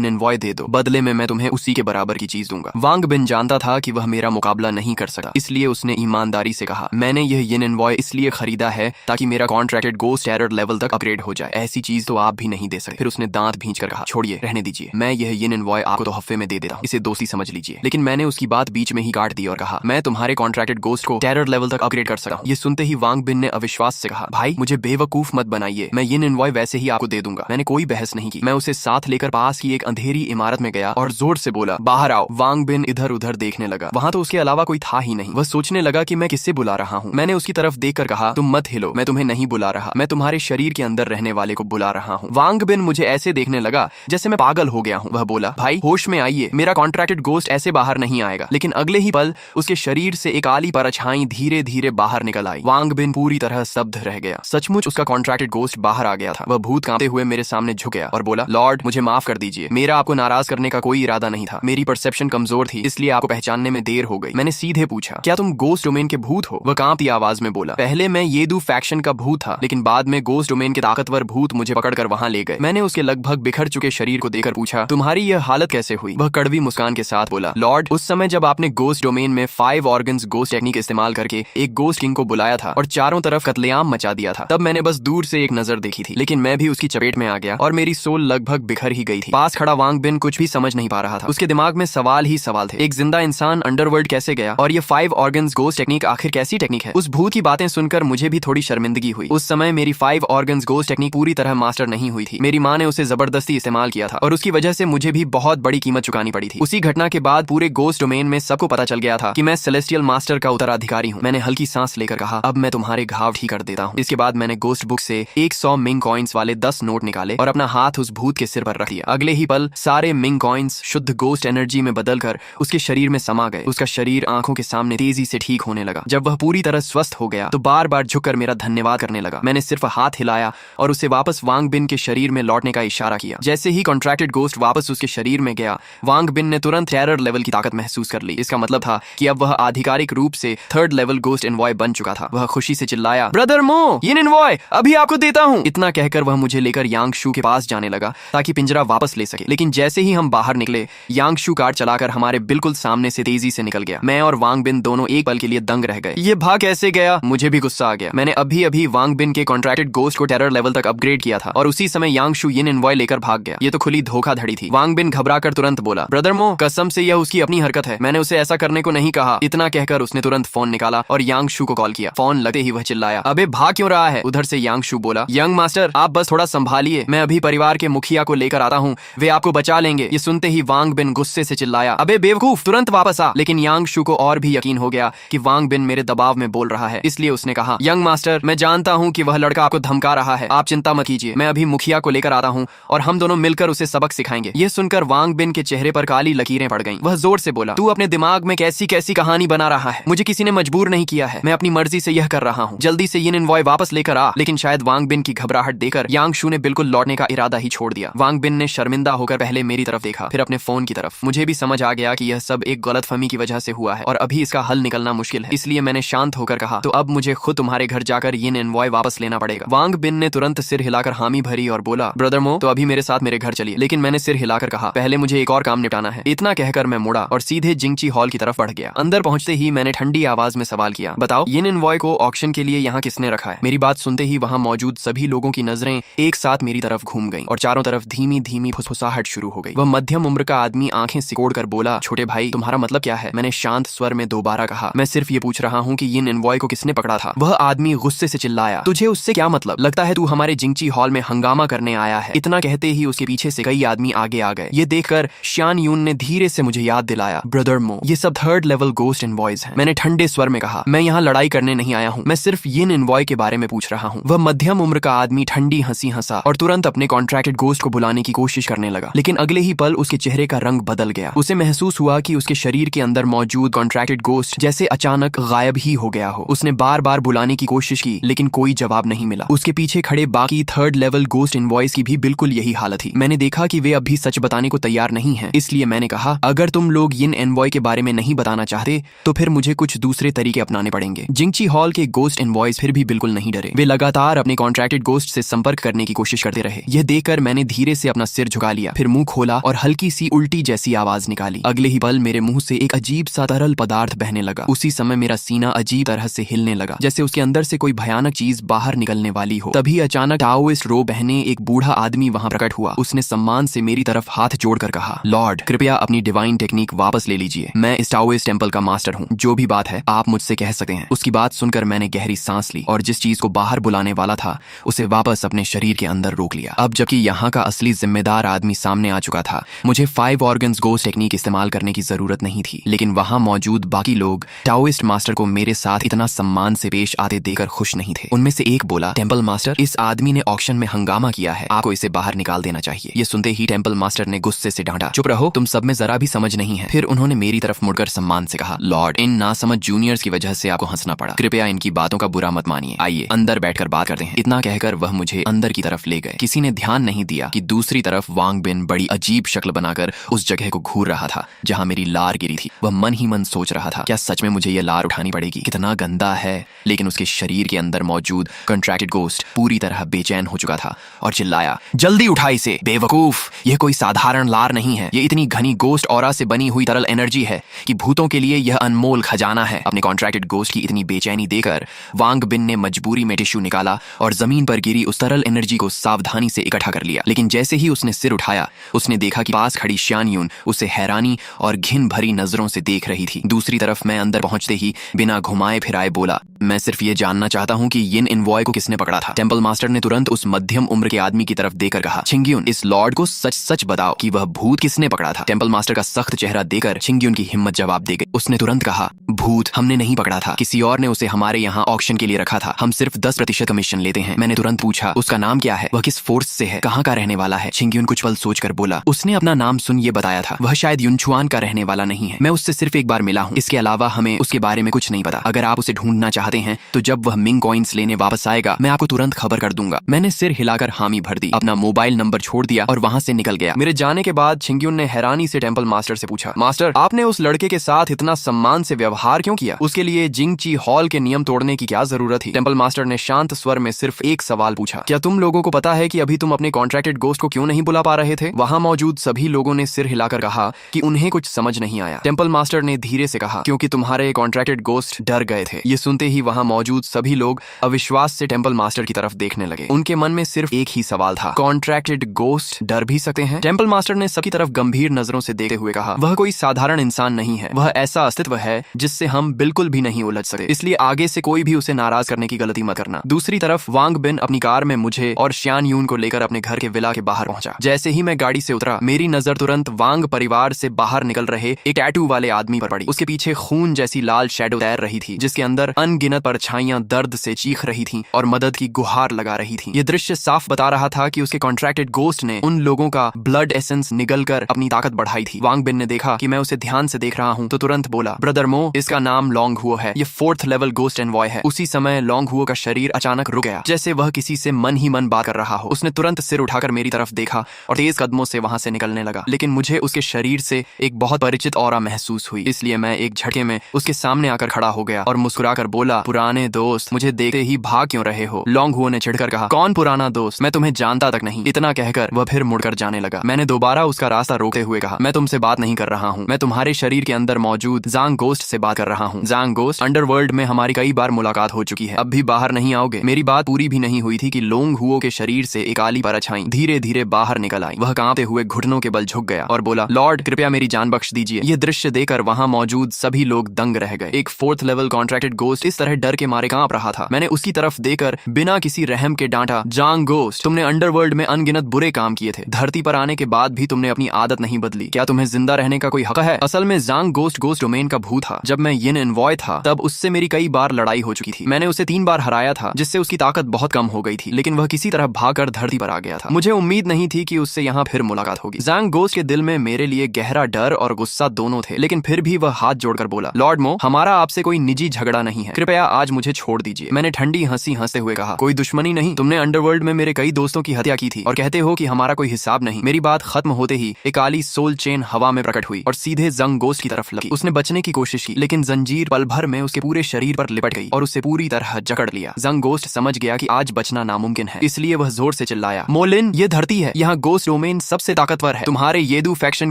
निन्वॉय दे दो, बदले में मैं तुम्हें उसी के बराबर की चीज दूंगा। वांग बिन जानता था कि वह मेरा मुकाबला नहीं कर सकता, इसलिए उसने ईमानदारी से कहा, मैंने यह ये निन्वॉय इसलिए खरीदा है ताकि मेरा कॉन्ट्रैक्टेड गोस्ट टेरर लेवल तक अपग्रेड हो जाए। ऐसी चीज तो आप भी नहीं दे सकते। फिर उसने दांत भींच कर कहा, छोड़िए, रहने दीजिए, मैं यह ये निन्वॉय आपको तो हफ्ते में दे देता हूँ, इसे दोस्ती समझ लीजिए। लेकिन मैंने उसकी बात बीच में ही काट दी और कहा, मैं तुम्हारे कॉन्ट्रैक्टेड गोस्ट को टेरर लेवल तक अपग्रेड कर सकता हूँ। ये सुनते ही वांग बिन ने अविश्वास से कहा, भाई मुझे बेवकूफ मत बनाइए, मैं ये निन्वॉय वैसे ही आपको दे दूंगा। मैंने कोई बहस नहीं की। मैं उसे साथ लेकर पास की एक अंधेरी इमारत में गया और जोर से बोला, बाहर आओ। वांग बिन इधर उधर देखने लगा। वहां तो उसके अलावा कोई था ही नहीं। वह सोचने लगा कि मैं किससे बुला रहा हूँ। मैंने उसकी तरफ देखकर कहा, तुम मत हिलो, मैं तुम्हें नहीं बुला रहा, मैं तुम्हारे शरीर के अंदर रहने वाले को बुला रहा हूँ। वांग बिन मुझे ऐसे देखने लगा जैसे मैं पागल हो गया हूँ। वह बोला, भाई होश में आइए, मेरा कॉन्ट्रैक्टेड गोस्ट ऐसे बाहर नहीं आएगा। लेकिन अगले ही पल उसके शरीर से एक काली परछाई धीरे धीरे बाहर निकल आई। वांग बिन पूरी तरह स्तब्ध रह गया। सचमुच उसका कॉन्ट्रैक्टेड गोस्ट बाहर आ गया था। वह भूत कांपते हुए मेरे सामने झुक गया और बोला, लॉर्ड मुझे माफ कर दीजिए, मेरा आपको नाराज करने का कोई इरादा नहीं था, मेरी परसेप्शन कमजोर थी, इसलिए आपको पहचानने में देर हो गई। मैंने सीधे पूछा, क्या तुम गोस्ट डोमेन के भूत हो? वह कांपती आवाज में बोला, पहले मैं येदू फैक्शन का भूत था, लेकिन बाद में गोस्ट डोमेन के ताकतवर भूत मुझे पकड़कर वहां ले गए। मैंने उसके लगभग बिखर चुके शरीर को देखकर पूछा, तुम्हारी यह हालत कैसे हुई? वह कड़वी मुस्कान के साथ बोला, लॉर्ड उस समय जब आपने गोस्ट डोमेन में 5 ऑर्गन्स गोस्ट टेक्निक इस्तेमाल करके एक गोस्ट किंग को बुलाया था और चारों तरफ कत्लेआम मचा दिया था, तब मैंने बस दूर से एक नजर देखी थी, लेकिन मैं भी उसकी चपेट में आ गया और मेरी सोल लगभग बिखर ही गई थी। पास खड़ा वांग बिन कुछ भी समझ नहीं पा रहा था। उसके दिमाग में सवाल ही सवाल थे। एक जिंदा इंसान अंडरवर्ल्ड कैसे गया और ये 5 ऑर्गन्स गोस्ट टेक्निक आखिर कैसी टेक्निक है? उस भूत की बातें सुनकर मुझे भी थोड़ी शर्मिंदगी हुई। उस समय मेरी 5 ऑर्गन्स गोस्ट टेक्निक पूरी तरह मास्टर नहीं हुई थी। मेरी माँ ने उसे जबरदस्ती इस्तेमाल किया था और उसकी वजह से मुझे भी बहुत बड़ी कीमत चुकानी पड़ी थी। उसी घटना के बाद पूरे गोस्ट डोमेन में सबको पता चल गया था कि मैं सेलेस्टियल मास्टर का उत्तराधिकारी हूँ। मैंने हल्की सांस लेकर कहा, अब मैं तुम्हारे घाव ठीक कर देता हूँ। इसके बाद मैंने गोस्ट बुक से 100 मिंग कॉइन्स वाले 10 नोट निकाले और अपना हाथ उस भूत के सिर पर रख दिया। अगले ही पल सारे मिंग कॉइन्स शुद्ध गोस्ट एनर्जी में बदलकर उसके शरीर में समा गए। उसका शरीर आंखों के सामने तेजी से ठीक होने लगा। जब वह पूरी तरह स्वस्थ हो गया तो बार बार झुककर मेरा धन्यवाद करने लगा। मैंने सिर्फ हाथ हिलाया और उसे वापस वांग बिन के शरीर में लौटने का इशारा किया। जैसे ही कॉन्ट्रैक्टेड गोस्ट वापस उसके शरीर में गया, वांग बिन ने तुरंत टेरर लेवल की ताकत महसूस कर ली। इसका मतलब था कि अब वह आधिकारिक रूप से 3rd लेवल गोस्ट एनवॉय बन चुका था। वह खुशी से चिल्लाया, ब्रदर मो, ये एनवॉय अभी आपको देता हूँ। इतना कहकर वह मुझे लेकर यांग शू के पास जाने लगा ताकि पिंजरा वापस ले सके। लेकिन जैसे ही हम बाहर निकले, यांग शू कार चलाकर हमारे बिल्कुल सामने से तेजी से निकल गया। मैं और वांग बिन दोनों एक पल के लिए दंग रह गए। ये भाग कैसे गया? मुझे भी गुस्सा आ गया। मैंने अभी अभी वांग बिन के कॉन्ट्रैक्टेड गोस्ट को टेरर लेवल तक अपग्रेड किया था और उसी समय यांग शू ये एनवॉय लेकर भाग गया। ये तो खुली धोखाधड़ी थी। वांग बिन घबराकर तुरंत बोला, ब्रदर मो, कसम से यह उसकी अपनी हरकत है, मैंने उसे ऐसा करने को नहीं कहा। इतना कहकर उसने तुरंत फोन निकाला और यांग शू को कॉल किया। फोन लगते ही वह चिल्लाया, अबे भाग क्यों रहा है? उधर से यांग शू बोला, यंग मास्टर आप बस थोड़ा संभालिए, मैं अभी परिवार के मुखिया को लेकर आता हूँ, वे आपको बचा लेंगे। ये सुनते ही वांग बिन गुस्से से चिल्लाया, अबे बेवकूफ, तुरंत वापस आ। लेकिन यांग शू को और भी यकीन हो गया कि वांग बिन मेरे दबाव में बोल रहा है, इसलिए उसने कहा, यंग मास्टर मैं जानता हूँ कि वह लड़का आपको धमका रहा है, आप चिंता मत कीजिए, मैं अभी मुखिया को लेकर आता हूँ और हम दोनों मिलकर उसे सबक सिखाएंगे। यह सुनकर वांग बिन के चेहरे पर काली लकीरें पड़ गईं। वह जोर से बोला, तू अपने दिमाग में कैसी कैसी कहानी बना रहा है? मुझे किसी ने मजबूर नहीं किया है, मैं अपनी मर्जी से यह कर रहा हूँ। जल्दी से ये एनवॉय वापस लेकर आ। लेकिन शायद वांग बिन की घबराहट देकर यांग शू ने बिल्कुल लौटने का इरादा ही छोड़ दिया। वांग बिन ने शर्मिंदा होकर पहले मेरी तरफ देखा, फिर अपने फोन की तरफ। मुझे भी समझ आ गया कि यह सब एक गलतफहमी की वजह से हुआ है और अभी इसका हल निकलना मुश्किल है। इसलिए मैंने शांत होकर कहा, तो अब मुझे खुद तुम्हारे घर जाकर ये एनवॉय वापस लेना पड़ेगा। वांग बिन ने तुरंत सिर हिलाकर हामी भरी और बोला, ब्रदर मो, तो अभी मेरे साथ मेरे घर चलिए। लेकिन मैंने सिर हिलाकर कहा, पहले मुझे एक और काम निपटाना है। इतना कहकर मैं मुड़ा और सीधे जिंगची हॉल की तरफ बढ़ गया। अंदर पहुंचते ही मैंने ठंडी आवाज में सवाल किया, बताओ ये एनवॉय को ऑक्शन के लिए यहाँ किसने रखा है? मेरी बात सुनते ही वहाँ मौजूद सभी लोगों की नजरें एक साथ मेरी तरफ घूम गईं और चारों तरफ धीमी धीमी फुसफुसाहट शुरू हो गई। वह मध्यम उम्र का आदमी आंखें सिकोड़कर बोला, छोटे भाई तुम्हारा मतलब क्या है? मैंने शांत स्वर में दोबारा कहा, मैं सिर्फ ये पूछ रहा हूँ कि ये एनवॉय को किसने पकड़ा था? वह आदमी गुस्से से चिल्लाया, तुझे उससे क्या मतलब? लगता है तू हमारे जिंगची हॉल में हंगामा करने आया है। इतना कहते ही उसके पीछे से कई आदमी आगे आ गए। ये देखकर शान यून ने धीरे से मुझे याद दिलाया, ब्रदर मो, ये सब 3rd लेवल गोस्ट एनवॉयज हैं। मैंने ठंडे स्वर में कहा, मैं यहाँ लड़ाई करने नहीं आया हूँ, मैं सिर्फ ये एनवॉय के बारे में पूछ रहा हूँ। वह मध्यम उम्र का आदमी ठंडी हंसी हंसा और तुरंत अपने कॉन्ट्रैक्टेड गोस्ट को बुलाने की कोशिश करने लगा, लेकिन अगले ही पल उसके चेहरे का रंग बदल गया। उसे महसूस हुआ कि उसके शरीर के अंदर मौजूद कॉन्ट्रैक्टेड गोस्ट जैसे अचानक गायब ही हो गया हो। उसने बार बार बुलाने की कोशिश की, लेकिन कोई जवाब नहीं मिला। उसके पीछे खड़े बाकी थर्ड लेवल गोस्ट इनवॉइस की भी बिल्कुल यही हालत थी। मैंने देखा कि वे अब भी सच बताने को तैयार नहीं है, इसलिए मैंने कहा, अगर तुम लोग यिन एनवॉय के बारे में नहीं बताना चाहते तो फिर मुझे कुछ दूसरे तरीके अपनाने पड़ेंगे। जिंगची हॉल के गोस्ट इनवॉइस फिर भी बिल्कुल नहीं डरे। वे लगातार अपने कॉन्ट्रैक्टेड गोस्ट से संपर्क करने की कोशिश करते रहे। यह देखकर मैंने धीरे से अपना सिर झुका लिया, फिर मुंह खोला और हल्की सी उल्टी जैसी आवाज निकाली। अगले ही पल मेरे मुंह से एक अजीब सा तरल पदार्थ बहने लगा। उसी समय मेरा सीना अजीब तरह से हिलने लगा, जैसे उसके अंदर से कोई भयानक चीज बाहर निकलने वाली हो। तभी अचानक टाओइस्ट रो बहने एक बूढ़ा आदमी वहां प्रकट हुआ। उसने सम्मान से मेरी तरफ हाथ जोड़कर कहा, लॉर्ड, कृपया अपनी डिवाइन टेक्निक वापस ले लीजिए। मैं इस टाओइस्ट टेम्पल का मास्टर हूँ। जो भी बात है आप मुझसे कह सकते हैं। उसकी बात सुनकर मैंने गहरी सांस ली और जिस चीज को बाहर बुलाने वाला था उसे वापस अपने शरीर के अंदर रोक लिया। अब जबकि यहाँ का असली जिम्मेदार आदमी सामने आ चुका था, मुझे 5 ऑर्गन्स गोस्ट टेक्निक इस्तेमाल करने की जरूरत नहीं थी। लेकिन वहां मौजूद बाकी लोग टाओइस्ट मास्टर को मेरे साथ इतना सम्मान से पेश आते देखकर खुश नहीं थे। उनमें से एक बोला, टेम्पल मास्टर, इस आदमी ने ऑक्शन में हंगामा किया है, आपको इसे बाहर निकाल देना चाहिए। ये सुनते ही टेम्पल मास्टर ने गुस्से से डांटा, चुप रहो, तुम सब में जरा भी समझ नहीं है। फिर उन्होंने मेरी तरफ मुड़कर सम्मान से कहा, लॉर्ड, इन नासमझ जूनियर्स की वजह से आपको हंसना पड़ा। कृपया इनकी बातों का बुरा मत मानिए। आइए अंदर बैठकर बात करते हैं। इतना कहकर वह मुझे अंदर की तरफ ले गए। किसी ने ध्यान नहीं दिया कि दूसरी तरफ वांग बिन बड़ी अजीब शक्ल बनाकर उस जगह को घूर रहा था जहां मेरी लार गिरी थी। वह मन ही मन सोच रहा था, क्या सच में मुझे यह लार उठानी पड़ेगी? कितना गंदा है। लेकिन उसके शरीर के अंदर मौजूद कॉन्ट्रैक्टेड गोस्ट पूरी तरह बेचैन हो चुका था और चिल्लाया, जल्दी उठा इसे, बेवकूफ, यह कोई साधारण लार नहीं है। यह इतनी घनी गोस्ट ऑरा से बनी हुई तरल एनर्जी है कि भूतों के लिए यह अनमोल खजाना है। अपने कॉन्ट्रैक्टेड गोस्ट की इतनी बेचैनी देकर वांग बिन ने मजबूरी में टिश्यू निकाला और जमीन पर गिरी उस तरल एनर्जी को सावधानी से इकट्ठा कर लिया। लेकिन जैसे ही उसने सिर उठाया, उसने देखा कि पास खड़ी श्यान यून उसे हैरानी और घिन भरी नजरों से देख रही थी। दूसरी तरफ मैं अंदर पहुंचते ही बिना घुमाए फिराए बोला, मैं सिर्फ ये जानना चाहता हूँ कि यिन एनवॉय को किसने पकड़ा था। टेम्पल मास्टर ने तुरंत उस मध्यम उम्र के आदमी की तरफ देकर कहा, छिंगयुन, इस लॉर्ड को सच सच बताओ कि वह भूत किसने पकड़ा था। टेम्पल मास्टर का सख्त चेहरा देकर छिंगयुन की हिम्मत जवाब दे गई। उसने तुरंत कहा, भूत हमने नहीं पकड़ा था, किसी और ने उसे हमारे यहाँ ऑक्शन के लिए रखा था। हम सिर्फ 10% कमीशन लेते हैं। मैंने तुरंत पूछा, उसका नाम क्या है, वह किस फोर्स से है, कहाँ का रहने वाला है? छिंगयुन कुछ पल सोचकर बोला, उसने अपना नाम सुन ये बताया था। वह शायद युनछुआन का रहने वाला नहीं है। मैं उससे सिर्फ एक बार मिला हूँ। इसके अलावा हमें उसके बारे में कुछ नहीं पता। अगर आप उसे ढूंढना चाहते हैं तो जब वह मिंग कॉइन्स लेने वापस आएगा मैं आपको तुरंत खबर कर दूंगा। मैंने सिर हिलाकर हामी भर दी, अपना मोबाइल नंबर छोड़ दिया और वहां से निकल गया। मेरे जाने के बाद छिंगयुन ने हैरानी से टेम्पल मास्टर से पूछा, मास्टर, आपने उस लड़के के साथ इतना सम्मान से व्यवहार क्यों किया? उसके लिए जिंगची हॉल के नियम तोड़ने की क्या जरूरत थी? टेम्पल मास्टर ने शांत स्वर में सिर्फ एक सवाल पूछा, क्या तुम लोगों को पता है कि अभी तुम अपने कॉन्ट्रैक्टेड गोस्ट को क्यों नहीं बुला पा रहे थे? वहां मौजूद सभी लोगों ने सिर हिलाकर कहा कि उन्हें कुछ समझ नहीं आया। टेम्पल मास्टर ने धीरे से कहा, क्योंकि तुम्हारे कॉन्ट्रैक्टेड गोस्ट डर गए थे। ये सुनते ही वहां मौजूद सभी लोग अविश्वास से टेम्पल मास्टर की तरफ देखने लगे। उनके मन में सिर्फ एक ही सवाल था, कॉन्ट्रैक्टेड गोस्ट डर भी सकते हैं? टेम्पल मास्टर ने सबकी तरफ गंभीर नजरों से देखते हुए कहा, वह कोई साधारण इंसान नहीं है। वह ऐसा अस्तित्व है जिससे हम बिल्कुल भी नहीं उलझ सकते, इसलिए आगे से कोई भी उसे नाराज करने की गलती मत करना। दूसरी तरफ वांग बिन अपनी कार में मुझे और श्यान यून को लेकर अपने घर के विला के बाहर पहुंचा। जैसे ही मैं गाड़ी से उतरा, मेरी नजर तुरंत वांग परिवार से बाहर निकल रहे एक टैटू वाले आदमी पर पड़ी। उसके पीछे खून जैसी लाल शैडो तैर रही थी, जिसके अंदर अनगिनत परछाइयां दर्द से चीख रही थीं और मदद की गुहार लगा रही थीं। ये दृश्य साफ बता रहा था कि उसके कॉन्ट्रैक्टेड गोस्ट ने उन लोगों का ब्लड एसेंस निगलकर अपनी ताकत बढ़ाई थी। वांग बिन ने देखा कि मैं उसे ध्यान से देख रहा हूँ तो तुरंत बोला, ब्रदर मो, इसका नाम लॉन्ग हुओ है। ये 4th लेवल गोस्ट एनवॉय है। उसी समय लॉन्ग हुओ का शरीर अचानक रुक गया, जैसे वह किसी से मन ही मन बात कर रहा हो। उसने तुरंत सिर उठाकर मेरी तरफ देखा और तेज कदमों से वहां से निकलने लगा। लेकिन मुझे उसके शरीर से एक बहुत परिचित ऑरा महसूस हुई, इसलिए मैं एक झटके में उसके सामने आकर खड़ा हो गया और मुस्कुराकर बोला, पुराने दोस्त, मुझे देखते ही भाग क्यों रहे हो? लॉन्ग हुओ ने चिढ़कर कहा, कौन पुराना दोस्त? मैं तुम्हें जानता तक नहीं। इतना कहकर वह फिर मुड़कर जाने लगा। मैंने दोबारा उसका रास्ता रोकते हुए कहा, मैं तुमसे बात नहीं कर रहा हूँ, मैं तुम्हारे शरीर के अंदर मौजूद जांग गोस्ट से बात कर रहा हूँ। जांग गोस्ट, अंडरवर्ल्ड में हमारी कई बार मुलाकात हो चुकी है, अब भी बाहर नहीं आओगे? मेरी बात पूरी भी नहीं हुई थी कि लोंग हुओ के शरीर से एक काली परछाई धीरे धीरे बाहर निकल आई। वह कांपते हुए घुटनों के बल झुक गया और बोला, लॉर्ड, कृपया मेरी जान बख्श दीजिए। यह दृश्य देखकर वहां मौजूद सभी लोग दंग रह गए। एक 4th लेवल कॉन्ट्रैक्टेड गोस्ट इस तरह तरह डर के मारे कांप रहा था। मैंने उसकी तरफ देखकर बिना किसी रहम के डांटा, जांग गोस्ट, तुमने अंडरवर्ल्ड में अनगिनत बुरे काम किए थे। धरती पर आने के बाद भी तुमने अपनी आदत नहीं बदली। क्या तुम्हें जिंदा रहने का कोई हक है? असल में जांग गोस्ट गोस्ट डोमेन का भूत था। जब मैं यिन एनवॉय था तब उससे मेरी कई बार लड़ाई हो चुकी थी। मैंने उसे 3 बार हराया था, जिससे उसकी ताकत बहुत कम हो गई थी, लेकिन वह किसी तरह भागकर धरती पर आ गया था। मुझे उम्मीद नहीं थी कि उससे यहाँ फिर मुलाकात होगी। जांग गोस्ट के दिल में मेरे लिए गहरा डर और गुस्सा दोनों थे, लेकिन फिर भी वह हाथ जोड़कर बोला, लॉर्ड मो, हमारा आपसे कोई निजी झगड़ा नहीं है, कृपया आज मुझे छोड़ दीजिए। मैंने ठंडी हंसी हंसते हुए कहा, कोई दुश्मनी नहीं। तुमने अंडरवर्ल्ड में मेरे कई दोस्तों की हत्या की थी और कहते हो कि हमारा कोई हिसाब नहीं। मेरी बात खत्म होते ही एक काली सोल चेन हवा में प्रकट हुई और सीधे जंग गोस्ट की तरफ लगी। उसने बचने की कोशिश की, लेकिन जंजीर पल भर में उसके पूरे शरीर पर लिपट गई और उसे पूरी तरह जकड़ लिया। जंग गोस्ट समझ गया कि आज बचना नामुमकिन है, इसलिए वह जोर से चिल्लाया, मोलिन, ये धरती है, यहाँ गोस्ट डोमेन सबसे ताकतवर है। तुम्हारे येदू फैक्शन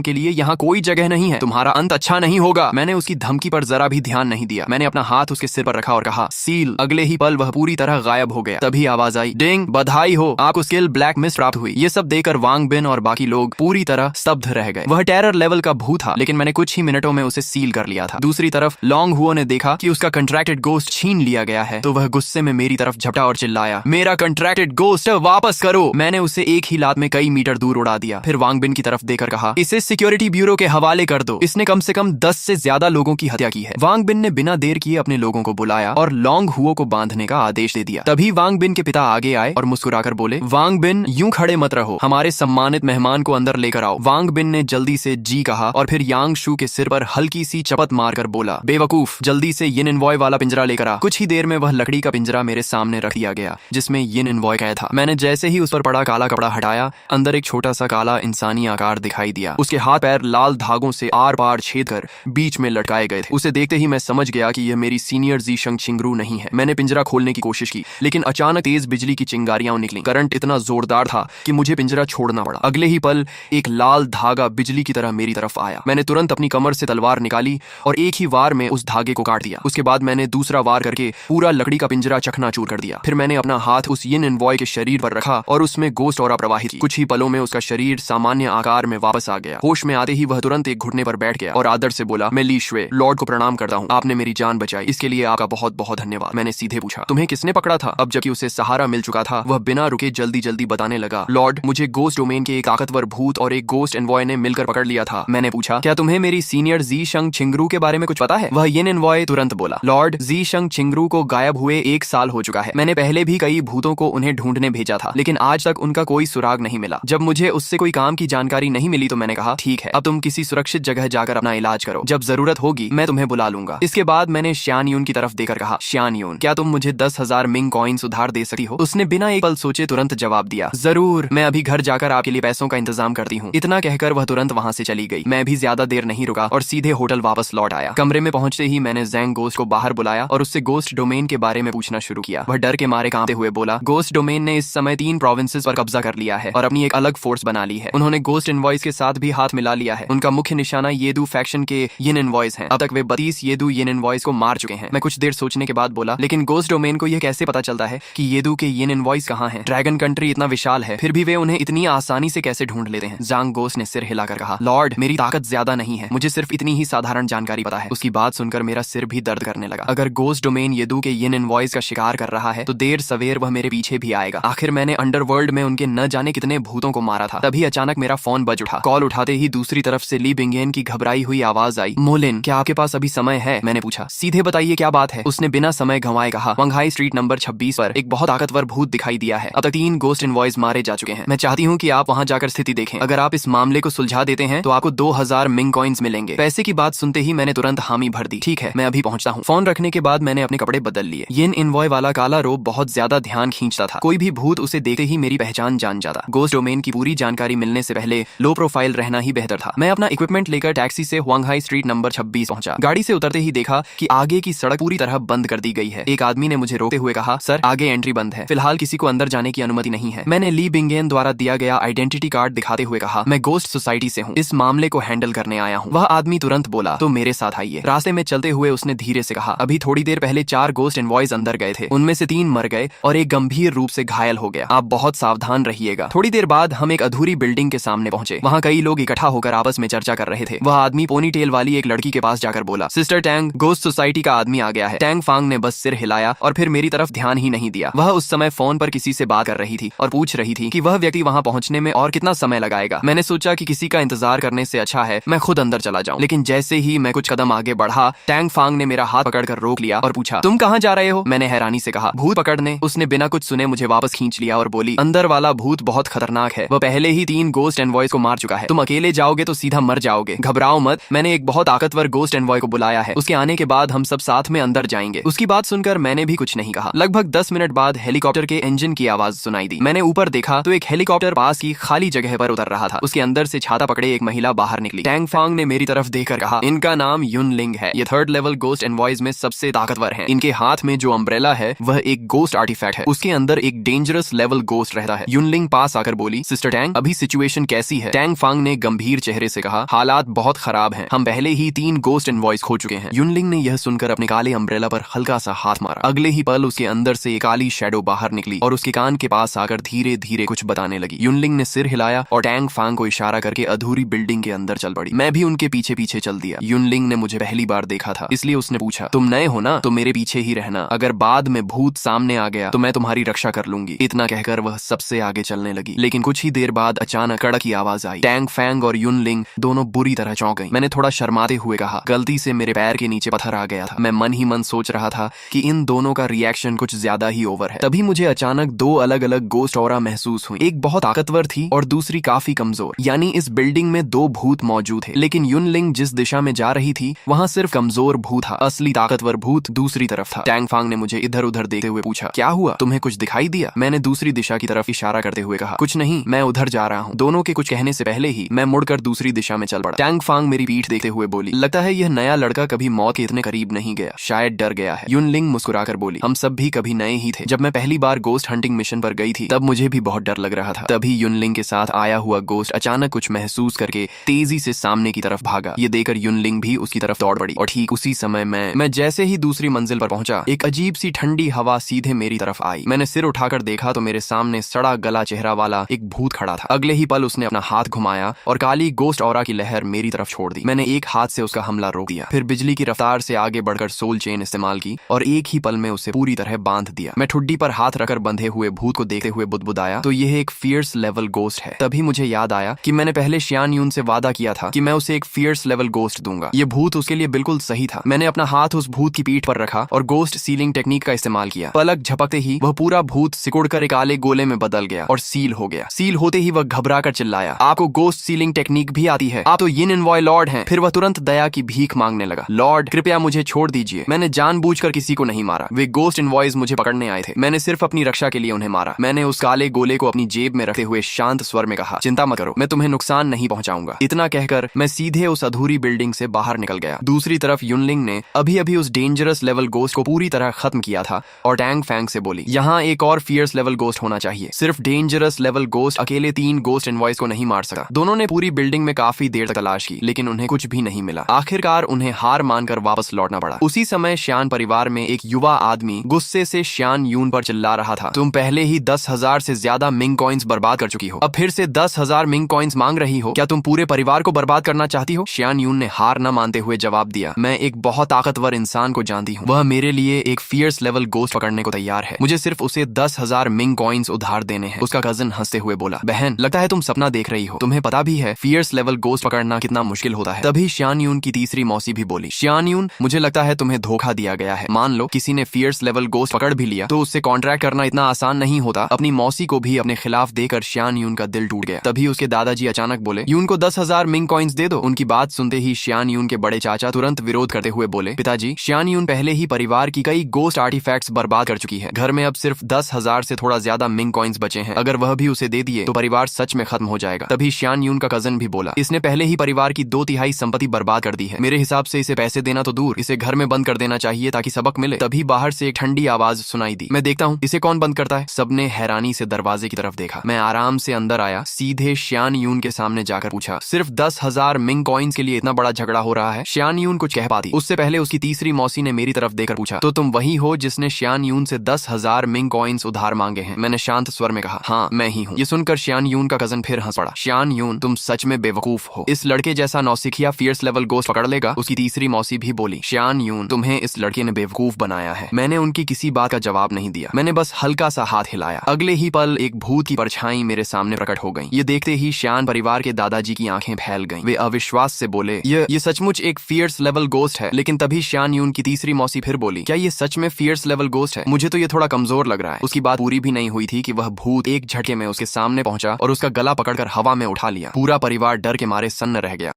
के लिए यहाँ कोई जगह नहीं है। तुम्हारा अंत अच्छा नहीं होगा। मैंने उसकी धमकी पर जरा भी ध्यान नहीं दिया। मैंने अपना हाथ उसके सिर पर रखा और कहा, सील। अगले ही पल वह पूरी तरह गायब हो गया। तभी आवाज आई, डिंग, बधाई हो, आपको स्किल ब्लैक मिस्ट प्राप्त हुई। ये सब देखकर वांग बिन और बाकी लोग पूरी तरह स्तब्ध रह गए। वह टेरर लेवल का भूत था, लेकिन मैंने कुछ ही मिनटों में उसे सील कर लिया था। दूसरी तरफ लॉन्ग हुओ ने देखा कि उसका कंट्रैक्टेड गोस्ट छीन लिया गया है, तो वह गुस्से में मेरी तरफ झपटा और चिल्लाया, मेरा कंट्रैक्टेड गोस्ट वापस करो। मैंने उसे एक ही लात में कई मीटर दूर उड़ा दिया। फिर वांग बिन की तरफ देकर कहा, इसे सिक्योरिटी ब्यूरो के हवाले कर दो। इसने कम से कम 10 से ज्यादा लोगों की हत्या की है। वांग बिन ने बिना देर किए अपने लोगों को बुलाया और लॉन्ग हुओ को बांधने का आदेश दे दिया। तभी वांग बिन के पिता आगे आए और मुस्कुराकर बोले, वांग बिन, यूं खड़े मत रहो, हमारे सम्मानित मेहमान को अंदर लेकर आओ। वांग बिन ने जल्दी से जी कहा और फिर यांग शू के सिर पर हल्की सी चपत मारकर बोला, बेवकूफ, जल्दी से यिन एनवॉय वाला पिंजरा लेकर आ। कुछ ही देर में वह लकड़ी का पिंजरा मेरे सामने रख दिया गया, जिसमें यिन एनवॉय कैद था। मैंने जैसे ही उस पर पड़ा काला कपड़ा हटाया, अंदर एक छोटा सा काला इंसानी आकार दिखाई दिया। उसके हाथ पैर लाल धागों से आर पार छेद कर बीच में लटकाए गए थे। उसे देखते ही मैं समझ गया कि यह मेरी सीनियर जी शंग छिंगरू नहीं है। मैंने पिंजरा खोलने की कोशिश की, लेकिन अचानक तेज बिजली की चिंगारियां निकली। करंट इतना जोरदार था कि मुझे पिंजरा छोड़ना पड़ा। अगले ही पल एक लाल धागा बिजली की तरह मेरी तरफ आया। मैंने तुरंत अपनी कमर से तलवार निकाली और एक ही वार में उस धागे को काट दिया। उसके बाद मैंने दूसरा वार करके पूरा लकड़ी का पिंजरा चकनाचूर कर दिया। फिर मैंने अपना हाथ उस यिन एनवॉय के शरीर पर रखा और उसमें गोस्ट ऑरा प्रवाहित की। कुछ ही पलों में उसका शरीर सामान्य आकार में वापस आ गया। होश में आते ही वह तुरंत एक घुटने पर बैठ गया और आदर से बोला, मैं ली शुए, लॉर्ड को प्रणाम करता हूँ, आपने मेरी जान बचाई, इसके लिए आपका बहुत बहुत धन्यवाद। मैंने सीधे पूछा, तुम्हें किसने पकड़ा था? अब जबकि उसे सहारा मिल चुका था, वह बिना रुके जल्दी जल्दी बताने लगा, लॉर्ड, मुझे गोस्ट डोमेन के एक ताकतवर भूत और एक गोस्ट एनवॉय ने मिलकर पकड़ लिया था। मैंने पूछा, क्या तुम्हें मेरी सीनियर जी शंग छिंगरू के बारे में कुछ पता है? वह यिन एनवॉय तुरंत बोला, लॉर्ड, जी शंग छिंगरू को गायब हुए 1 साल हो चुका है। मैंने पहले भी कई भूतों को उन्हें ढूंढने भेजा था, लेकिन आज तक उनका कोई सुराग नहीं मिला। जब मुझे उससे कोई काम की जानकारी नहीं मिली तो मैंने कहा, ठीक है, अब तुम किसी सुरक्षित जगह जाकर अपना इलाज करो, जब जरूरत होगी मैं तुम्हें बुला लूंगा। इसके बाद मैंने श्यान यून की तरफ देकर कहा, श्यान यून, क्या तुम मुझे 10,000 मिंग कॉइन्स उधार दे सकती हो? उसने बिना एक पल सोचे तुरंत जवाब दिया, जरूर, मैं अभी घर जाकर आपके लिए पैसों का इंतजाम करती हूँ। इतना कहकर वह तुरंत वहां से चली गई। मैं भी ज्यादा देर नहीं रुका और सीधे होटल वापस लौट आया। कमरे में पहुंचते ही मैंने जैंग गोस्ट को बाहर बुलाया और उससे गोस्ट डोमेन के बारे में पूछना शुरू किया। वह डर के मारे कांपते हुए बोला, गोस्ट डोमेन ने इस समय 3 प्रोविंसेस पर कब्जा कर लिया है और अपनी एक अलग फोर्स बना ली है। उन्होंने गोस्ट इनवॉइस के साथ भी हाथ मिला लिया है। उनका मुख्य निशाना येदू फैक्शन के यिन इनवॉइस हैं। अब तक वे 32 येदू यिन इनवॉइस को मार चुके हैं। मैं कुछ देर सोचने के बाद बोला, लेकिन गोस्ट डोमेन को यह कैसे पता चलता है कि येदू के यिन इनवॉइस कहाँ हैं? ड्रैगन कंट्री इतना विशाल है, फिर भी वे उन्हें इतनी आसानी से कैसे ढूंढ लेते हैं? जांग गोस्ट ने सिर हिलाकर कहा, लॉर्ड, मेरी ताकत ज्यादा नहीं है, मुझे सिर्फ इतनी ही साधारण जानकारी पता है। उसकी बात सुनकर मेरा सिर भी दर्द करने लगा। अगर गोस्ट डोमेन येदू के यिन इनवॉइस का शिकार कर रहा है तो देर सवेर वह मेरे पीछे भी आएगा। आखिर मैंने अंडरवर्ल्ड में उनके न जाने कितने भूतों को मारा था। तभी अचानक मेरा फोन बज उठा। कॉल उठाते ही दूसरी तरफ से ली बिंगेन की घबराई हुई आवाज आई, मोलिन, क्या आपके पास अभी समय है? मैंने पूछा, सीधे बताइए क्या बात है? उसने बिना समय गंवाए कहा, वंघाई स्ट्रीट नंबर 26 पर एक बहुत ताकतवर भूत दिखाई दिया है। अब तक 3 गोस्ट इनवॉइस मारे जा चुके हैं। मैं चाहती हूँ कि आप वहाँ जाकर स्थिति देखें। अगर आप इस मामले को सुलझा देते हैं तो आपको 2000 मिंग कॉइन्स मिलेंगे। पैसे की बात सुनते ही मैंने तुरंत हामी भर दी। ठीक है, मैं अभी पहुंचता हूँ। फोन रखने के बाद मैंने अपने कपड़े बदल लिए। यिन इनवॉय वाला काला रोब बहुत ज्यादा ध्यान खींचता था। कोई भी भूत उसे देखते ही मेरी पहचान जान जाता। गोस्ट डोमेन की पूरी जानकारी मिलने से पहले लो प्रोफाइल रहना ही बेहतर था। मैं अपना इक्विपमेंट लेकर टैक्सी से हुआंगहाई स्ट्रीट नंबर 26 पहुंचा। गाड़ी से उतरते ही देखा कि आगे की सड़क पूरी तरह बंद कर दी गई है। एक आदमी ने मुझे रोकते हुए कहा, सर, आगे एंट्री बंद है, फिलहाल किसी को अंदर जाने की अनुमति नहीं है। मैंने ली बिंगेन द्वारा दिया गया आइडेंटिटी कार्ड दिखाते हुए कहा, मैं गोस्ट सोसाइटी से हूँ, इस मामले को हैंडल करने आया हूँ। वह आदमी तुरंत बोला, तो मेरे साथ आइए। रास्ते में चलते हुए उसने धीरे से कहा, अभी थोड़ी देर पहले 4 गोस्ट इनवॉइस अंदर गए थे, उनमें से 3 मर गए और एक गंभीर रूप से घायल हो गया। आप बहुत सावधान रहिएगा। थोड़ी देर बाद हम एक अधूरी बिल्डिंग के सामने पहुंचे। वहाँ कई लोग इकट्ठा होकर आपस में चर्चा कर रहे थे। वह आदमी पोनी टेल वाली एक लड़की के पास जाकर बोला, सिस्टर टैंग, गोस्ट सोसाइटी का आदमी आ गया है। टैंग फांग ने बस सिर हिलाया और फिर मेरी तरफ ध्यान ही नहीं दिया। वह उस समय फोन पर किसी से बात कर रही थी और पूछ रही थी कि वह व्यक्ति वहां पहुंचने में और कितना समय लगाएगा। मैंने सोचा कि किसी का इंतजार करने से अच्छा है मैं खुद अंदर चला जाऊं, लेकिन जैसे ही मैं कुछ कदम आगे बढ़ा, टैंग फांग ने मेरा हाथ पकड़कर रोक लिया और पूछा, तुम कहाँ जा रहे हो? मैंने हैरानी से कहा, भूत पकड़ने। उसने बिना कुछ सुने मुझे वापस खींच लिया और बोली, अंदर वाला भूत बहुत खतरनाक है, वह पहले ही 3 गोस्ट एनवॉयज को मार चुका है, तुम अकेले जाओगे तो सीधा मर जाओगे, घबराओ मत, मैंने एक बहुत ताकतवर गोस्ट एनवॉय को बुलाया है, उसके आने के बाद हम सब साथ में अंदर जाएंगे। उसकी बात सुनकर मैंने भी कुछ नहीं कहा। लगभग 10 मिनट बाद हेलीकॉप्टर के इंजन की आवाज सुनाई दी। मैंने ऊपर देखा तो एक हेलीकॉप्टर पास की खाली जगह पर उतर रहा था। उसके अंदर से छाता पकड़े एक महिला बाहर निकली। टैंग फांग ने मेरी तरफ देखकर कहा, इनका नाम युनलिंग है, ये 3rd लेवल गोस्ट एनवॉयज में सबसे ताकतवर हैं। इनके हाथ में जो अम्ब्रेला है वह एक गोस्ट आर्टिफैक्ट है, उसके अंदर एक डेंजरस लेवल गोस्ट रहता है। युनलिंग पास आकर बोली, सिस्टर टैंग अभी सिचुएशन कैसी है? टैंग फांग ने गंभीर चेहरे से कहा, हालात बहुत खराब हैं, हम पहले ही 3 गोस्ट एनवॉयज खो चुके हैं। युनलिंग ने यह सुनकर अपने काले अम्ब्रेला पर हल्का सा हाथ मारा। अगले ही पल उसके अंदर से एक काली शैडो बाहर निकली और उसके कान के पास आकर धीरे धीरे कुछ बताने लगी। युनलिंग ने सिर हिलाया और टैंग फांग को इशारा करके अधूरी बिल्डिंग के अंदर चल पड़ी। मैं भी उनके पीछे पीछे चल दिया। युनलिंग ने मुझे पहली बार देखा था, इसलिए उसने पूछा, तुम नए हो ना, तो मेरे पीछे ही रहना, अगर बाद में भूत सामने आ गया तो मैं तुम्हारी रक्षा कर लूंगी। इतना कहकर वह सबसे आगे चलने लगी। लेकिन कुछ ही देर बाद अचानक कड़क की आवाज आई। टैंग फांग और युनलिंग दोनों बुरी तरह चौंक गई। मैंने थोड़ा शर्माते हुए कहा, गलती से मेरे पैर के नीचे पत्थर आ गया था। मैं मन ही मन सोच रहा था कि इन दोनों का रिएक्शन कुछ ज्यादा ही ओवर है। तभी मुझे अचानक 2 अलग अलग गोस्ट ऑरा महसूस हुई। एक बहुत ताकतवर थी और दूसरी काफी कमजोर। यानी इस बिल्डिंग में 2 भूत मौजूद थे, लेकिन युनलिंग जिस दिशा में जा रही थी वहां सिर्फ कमजोर भूत था, असली ताकतवर भूत दूसरी तरफ था। टैंग फांग ने मुझे इधर उधर देखते हुए पूछा, क्या हुआ, तुम्हें कुछ दिखाई दिया? मैंने दूसरी दिशा की तरफ इशारा करते हुए कहा, कुछ नहीं, मैं उधर जा रहा हूँ। दोनों के कुछ कहने से पहले ही मैं मुड़कर दूसरी दिशा में चल पड़ा। टैंग फांग मेरी पीठ देखते हुए बोली, लगता है यह नया लड़का कभी मौत के इतने करीब नहीं गया, शायद डर गया है। युनलिंग मुस्कुराकर बोली, हम सब भी कभी नए ही थे। जब मैं पहली बार गोस्ट हंटिंग मिशन पर गई थी तब मुझे भी बहुत डर लग रहा था। तभी युनलिंग के साथ आया हुआ गोस्ट अचानक कुछ महसूस करके तेजी से सामने की तरफ भागा। ये देखकर युनलिंग भी उसकी तरफ दौड़ पड़ी और ठीक उसी समय मैं जैसे ही दूसरी मंजिल पर पहुंचा, एक अजीब सी ठंडी हवा सीधे मेरी तरफ आई। मैंने सिर उठाकर देखा तो मेरे सामने सड़ा गला चेहरा वाला एक भूत खड़ा था। अगले ही पल उसने अपना हाथ घुमाया और काली गोस्ट ऑरा की लहर मेरी तरफ छोड़ दी। मैंने एक हाथ से उसका हमला रोक दिया, फिर बिजली की रफ्तार से आगे बढ़कर सोल चेन इस्तेमाल की और एक ही पल में उसे पूरी तरह बांध दिया। मैं ठुड्डी पर हाथ रखकर बंधे हुए भूत को देखते हुए बुदबुदाया, तो यह एक फियर्स लेवल गोस्ट है। तभी मुझे याद आया कि मैंने पहले शियान यून से वादा किया था कि मैं उसे एक फियर्स लेवल गोस्ट दूंगा। ये भूत उसके लिए बिल्कुल सही था। मैंने अपना हाथ उस भूत की पीठ पर रखा और गोस्ट सीलिंग टेक्निक का इस्तेमाल किया। पलक झपकते ही वह पूरा भूत सिकुड़कर एक काले गोले में बदल गया और सील हो गया। सील होते ही वह घबराकर चिल्लाया, आपको गोस्ट सीलिंग टेक्निक भी आती है? आप तो यिन एनवॉय लॉर्ड हैं। फिर वह तुरंत दया की भीख मांगने लगा, लॉर्ड कृपया मुझे छोड़ दीजिए, मैंने जानबूझकर किसी को नहीं मारा, वे गोस्ट एनवॉयज मुझे पकड़ने आए थे, मैंने सिर्फ अपनी रक्षा के लिए उन्हें मारा। मैंने उस काले गोले को अपनी जेब में रखते हुए शांत स्वर में कहा, चिंता मत करो, मैं तुम्हें नुकसान नहीं पहुंचाऊंगा। इतना कहकर मैं सीधे उस अधूरी बिल्डिंग से बाहर निकल गया। दूसरी तरफ युनलिंग ने अभी अभी उस डेंजरस लेवल गोस्ट को पूरी तरह खत्म किया था और टैंग फैंग से बोली, यहाँ एक और फियर्स लेवल गोस्ट होना चाहिए। सिर्फ डेंजरस लेवल गोस्ट अकेले 3 गोस्ट एनवॉयज को नहीं मार सकता। दोनों ने पूरी बिल्डिंग में काफी देर तक तलाश की, लेकिन उन्हें कुछ भी नहीं मिला। आखिरकार उन्हें हार मानकर वापस लौटना पड़ा। उसी समय श्यान परिवार में एक युवा आदमी गुस्से से श्यान यून पर चिल्ला रहा था, तुम पहले ही 10,000 से ज्यादा मिंग कॉइन्स बर्बाद कर चुकी हो, अब फिर से 10,000 मिंग कॉइन्स मांग रही हो, क्या तुम पूरे परिवार को बर्बाद करना चाहती हो? श्यान यून ने हार न मानते हुए जवाब दिया, मैं एक बहुत ताकतवर इंसान को जानती हूँ, वह मेरे लिए एक फियर्स लेवल गोस्ट पकड़ने को तैयार है, मुझे सिर्फ उसे 10,000 मिंग कॉइन्स उधार देने हैं। उसका कजन हंसते हुए बोला, बहन लगता है तुम सपना देख रही हो, तुम्हें पता भी है फियर्स लेवल गोस्ट पकड़ना कितना मुश्किल होता है। तभी श्यान यून की तीसरी मौसी भी बोली, श्यान यून मुझे लगता है तुम्हें धोखा दिया गया है, मान लो किसी ने फियर्स लेवल गोस्ट पकड़ भी लिया तो उससे कॉन्ट्रैक्ट करना इतना आसान नहीं होता। अपनी मौसी को भी अपने खिलाफ देकर श्यान यून का दिल टूट गया। तभी उसके दादाजी अचानक बोले, यून को 10,000 मिंग कॉइन्स दे दो। उनकी बात सुनते ही श्यान यून के बड़े चाचा तुरंत विरोध करते हुए बोले, पिताजी श्यान यून पहले ही परिवार की कई गोस्ट आर्टिफैक्ट्स बर्बाद कर चुकी है, घर में अब सिर्फ 10,000 से थोड़ा ज्यादा मिंग कॉइन्स बचे हैं, अगर वह भी उसे दे दिए तो परिवार सच में खत्म हो जाएगा। तभी श्यान यून का कजन भी बोला, इसने पहले ही परिवार की 2/3 संपत्ति बर्बाद कर दी है, मेरे हिसाब से इसे पैसे देना तो दूर, इसे घर में बंद कर देना चाहिए ताकि सबक मिले। तभी बाहर से एक ठंडी आवाज सुनाई दी, मैं देखता हूँ इसे कौन बंद करता है। सबने हैरानी से दरवाजे की तरफ देखा। मैं आराम से अंदर आया, सीधे श्यान यून के सामने जाकर पूछा, सिर्फ 10,000 मिंग कॉइन्स के लिए इतना बड़ा झगड़ा हो रहा है? श्यान यून कुछ कह पाती उससे पहले उसकी तीसरी मौसी ने मेरी तरफ देकर पूछा, तो तुम वही हो जिसने श्यान यून से 10,000 मिंग कॉइन्स उधार मांगे हैं? मैंने शांत स्वर में कहा, हाँ मैं ही हूँ। ये सुनकर श्यान यून का कजन फिर हंस पड़ा, श्यान यून तुम सच में बेवकूफ हो, इस लड़के जैसा नौसिखिया फियर्स लेवल गोस्ट पकड़ लेगा? उसकी तीसरी मौसी भी बोली, श्यान यून तुम्हें इस लड़के ने बेवकूफ बनाया है। मैंने उनकी किसी बात का जवाब नहीं दिया, मैंने बस हल्का सा हाथ हिलाया। अगले ही पल एक भूत की परछाई मेरे सामने प्रकट हो गई। ये देखते ही श्यान परिवार के दादाजी की आंखें फैल गईं। वे अविश्वास से बोले, ये सचमुच एक फियर्स लेवल गोस्ट है। लेकिन तभी श्यान यून की तीसरी मौसी फिर बोली, क्या ये सच में फियर्स लेवल गोस्ट है? मुझे तो ये थोड़ा कमजोर लग रहा है। उसकी बात पूरी भी नहीं हुई थी कि वह भूत एक झटके में उसके सामने पहुंचा और उसका गला पकड़कर हवा में उठा लिया। पूरा परिवार डर के मारे सन्न रह गया।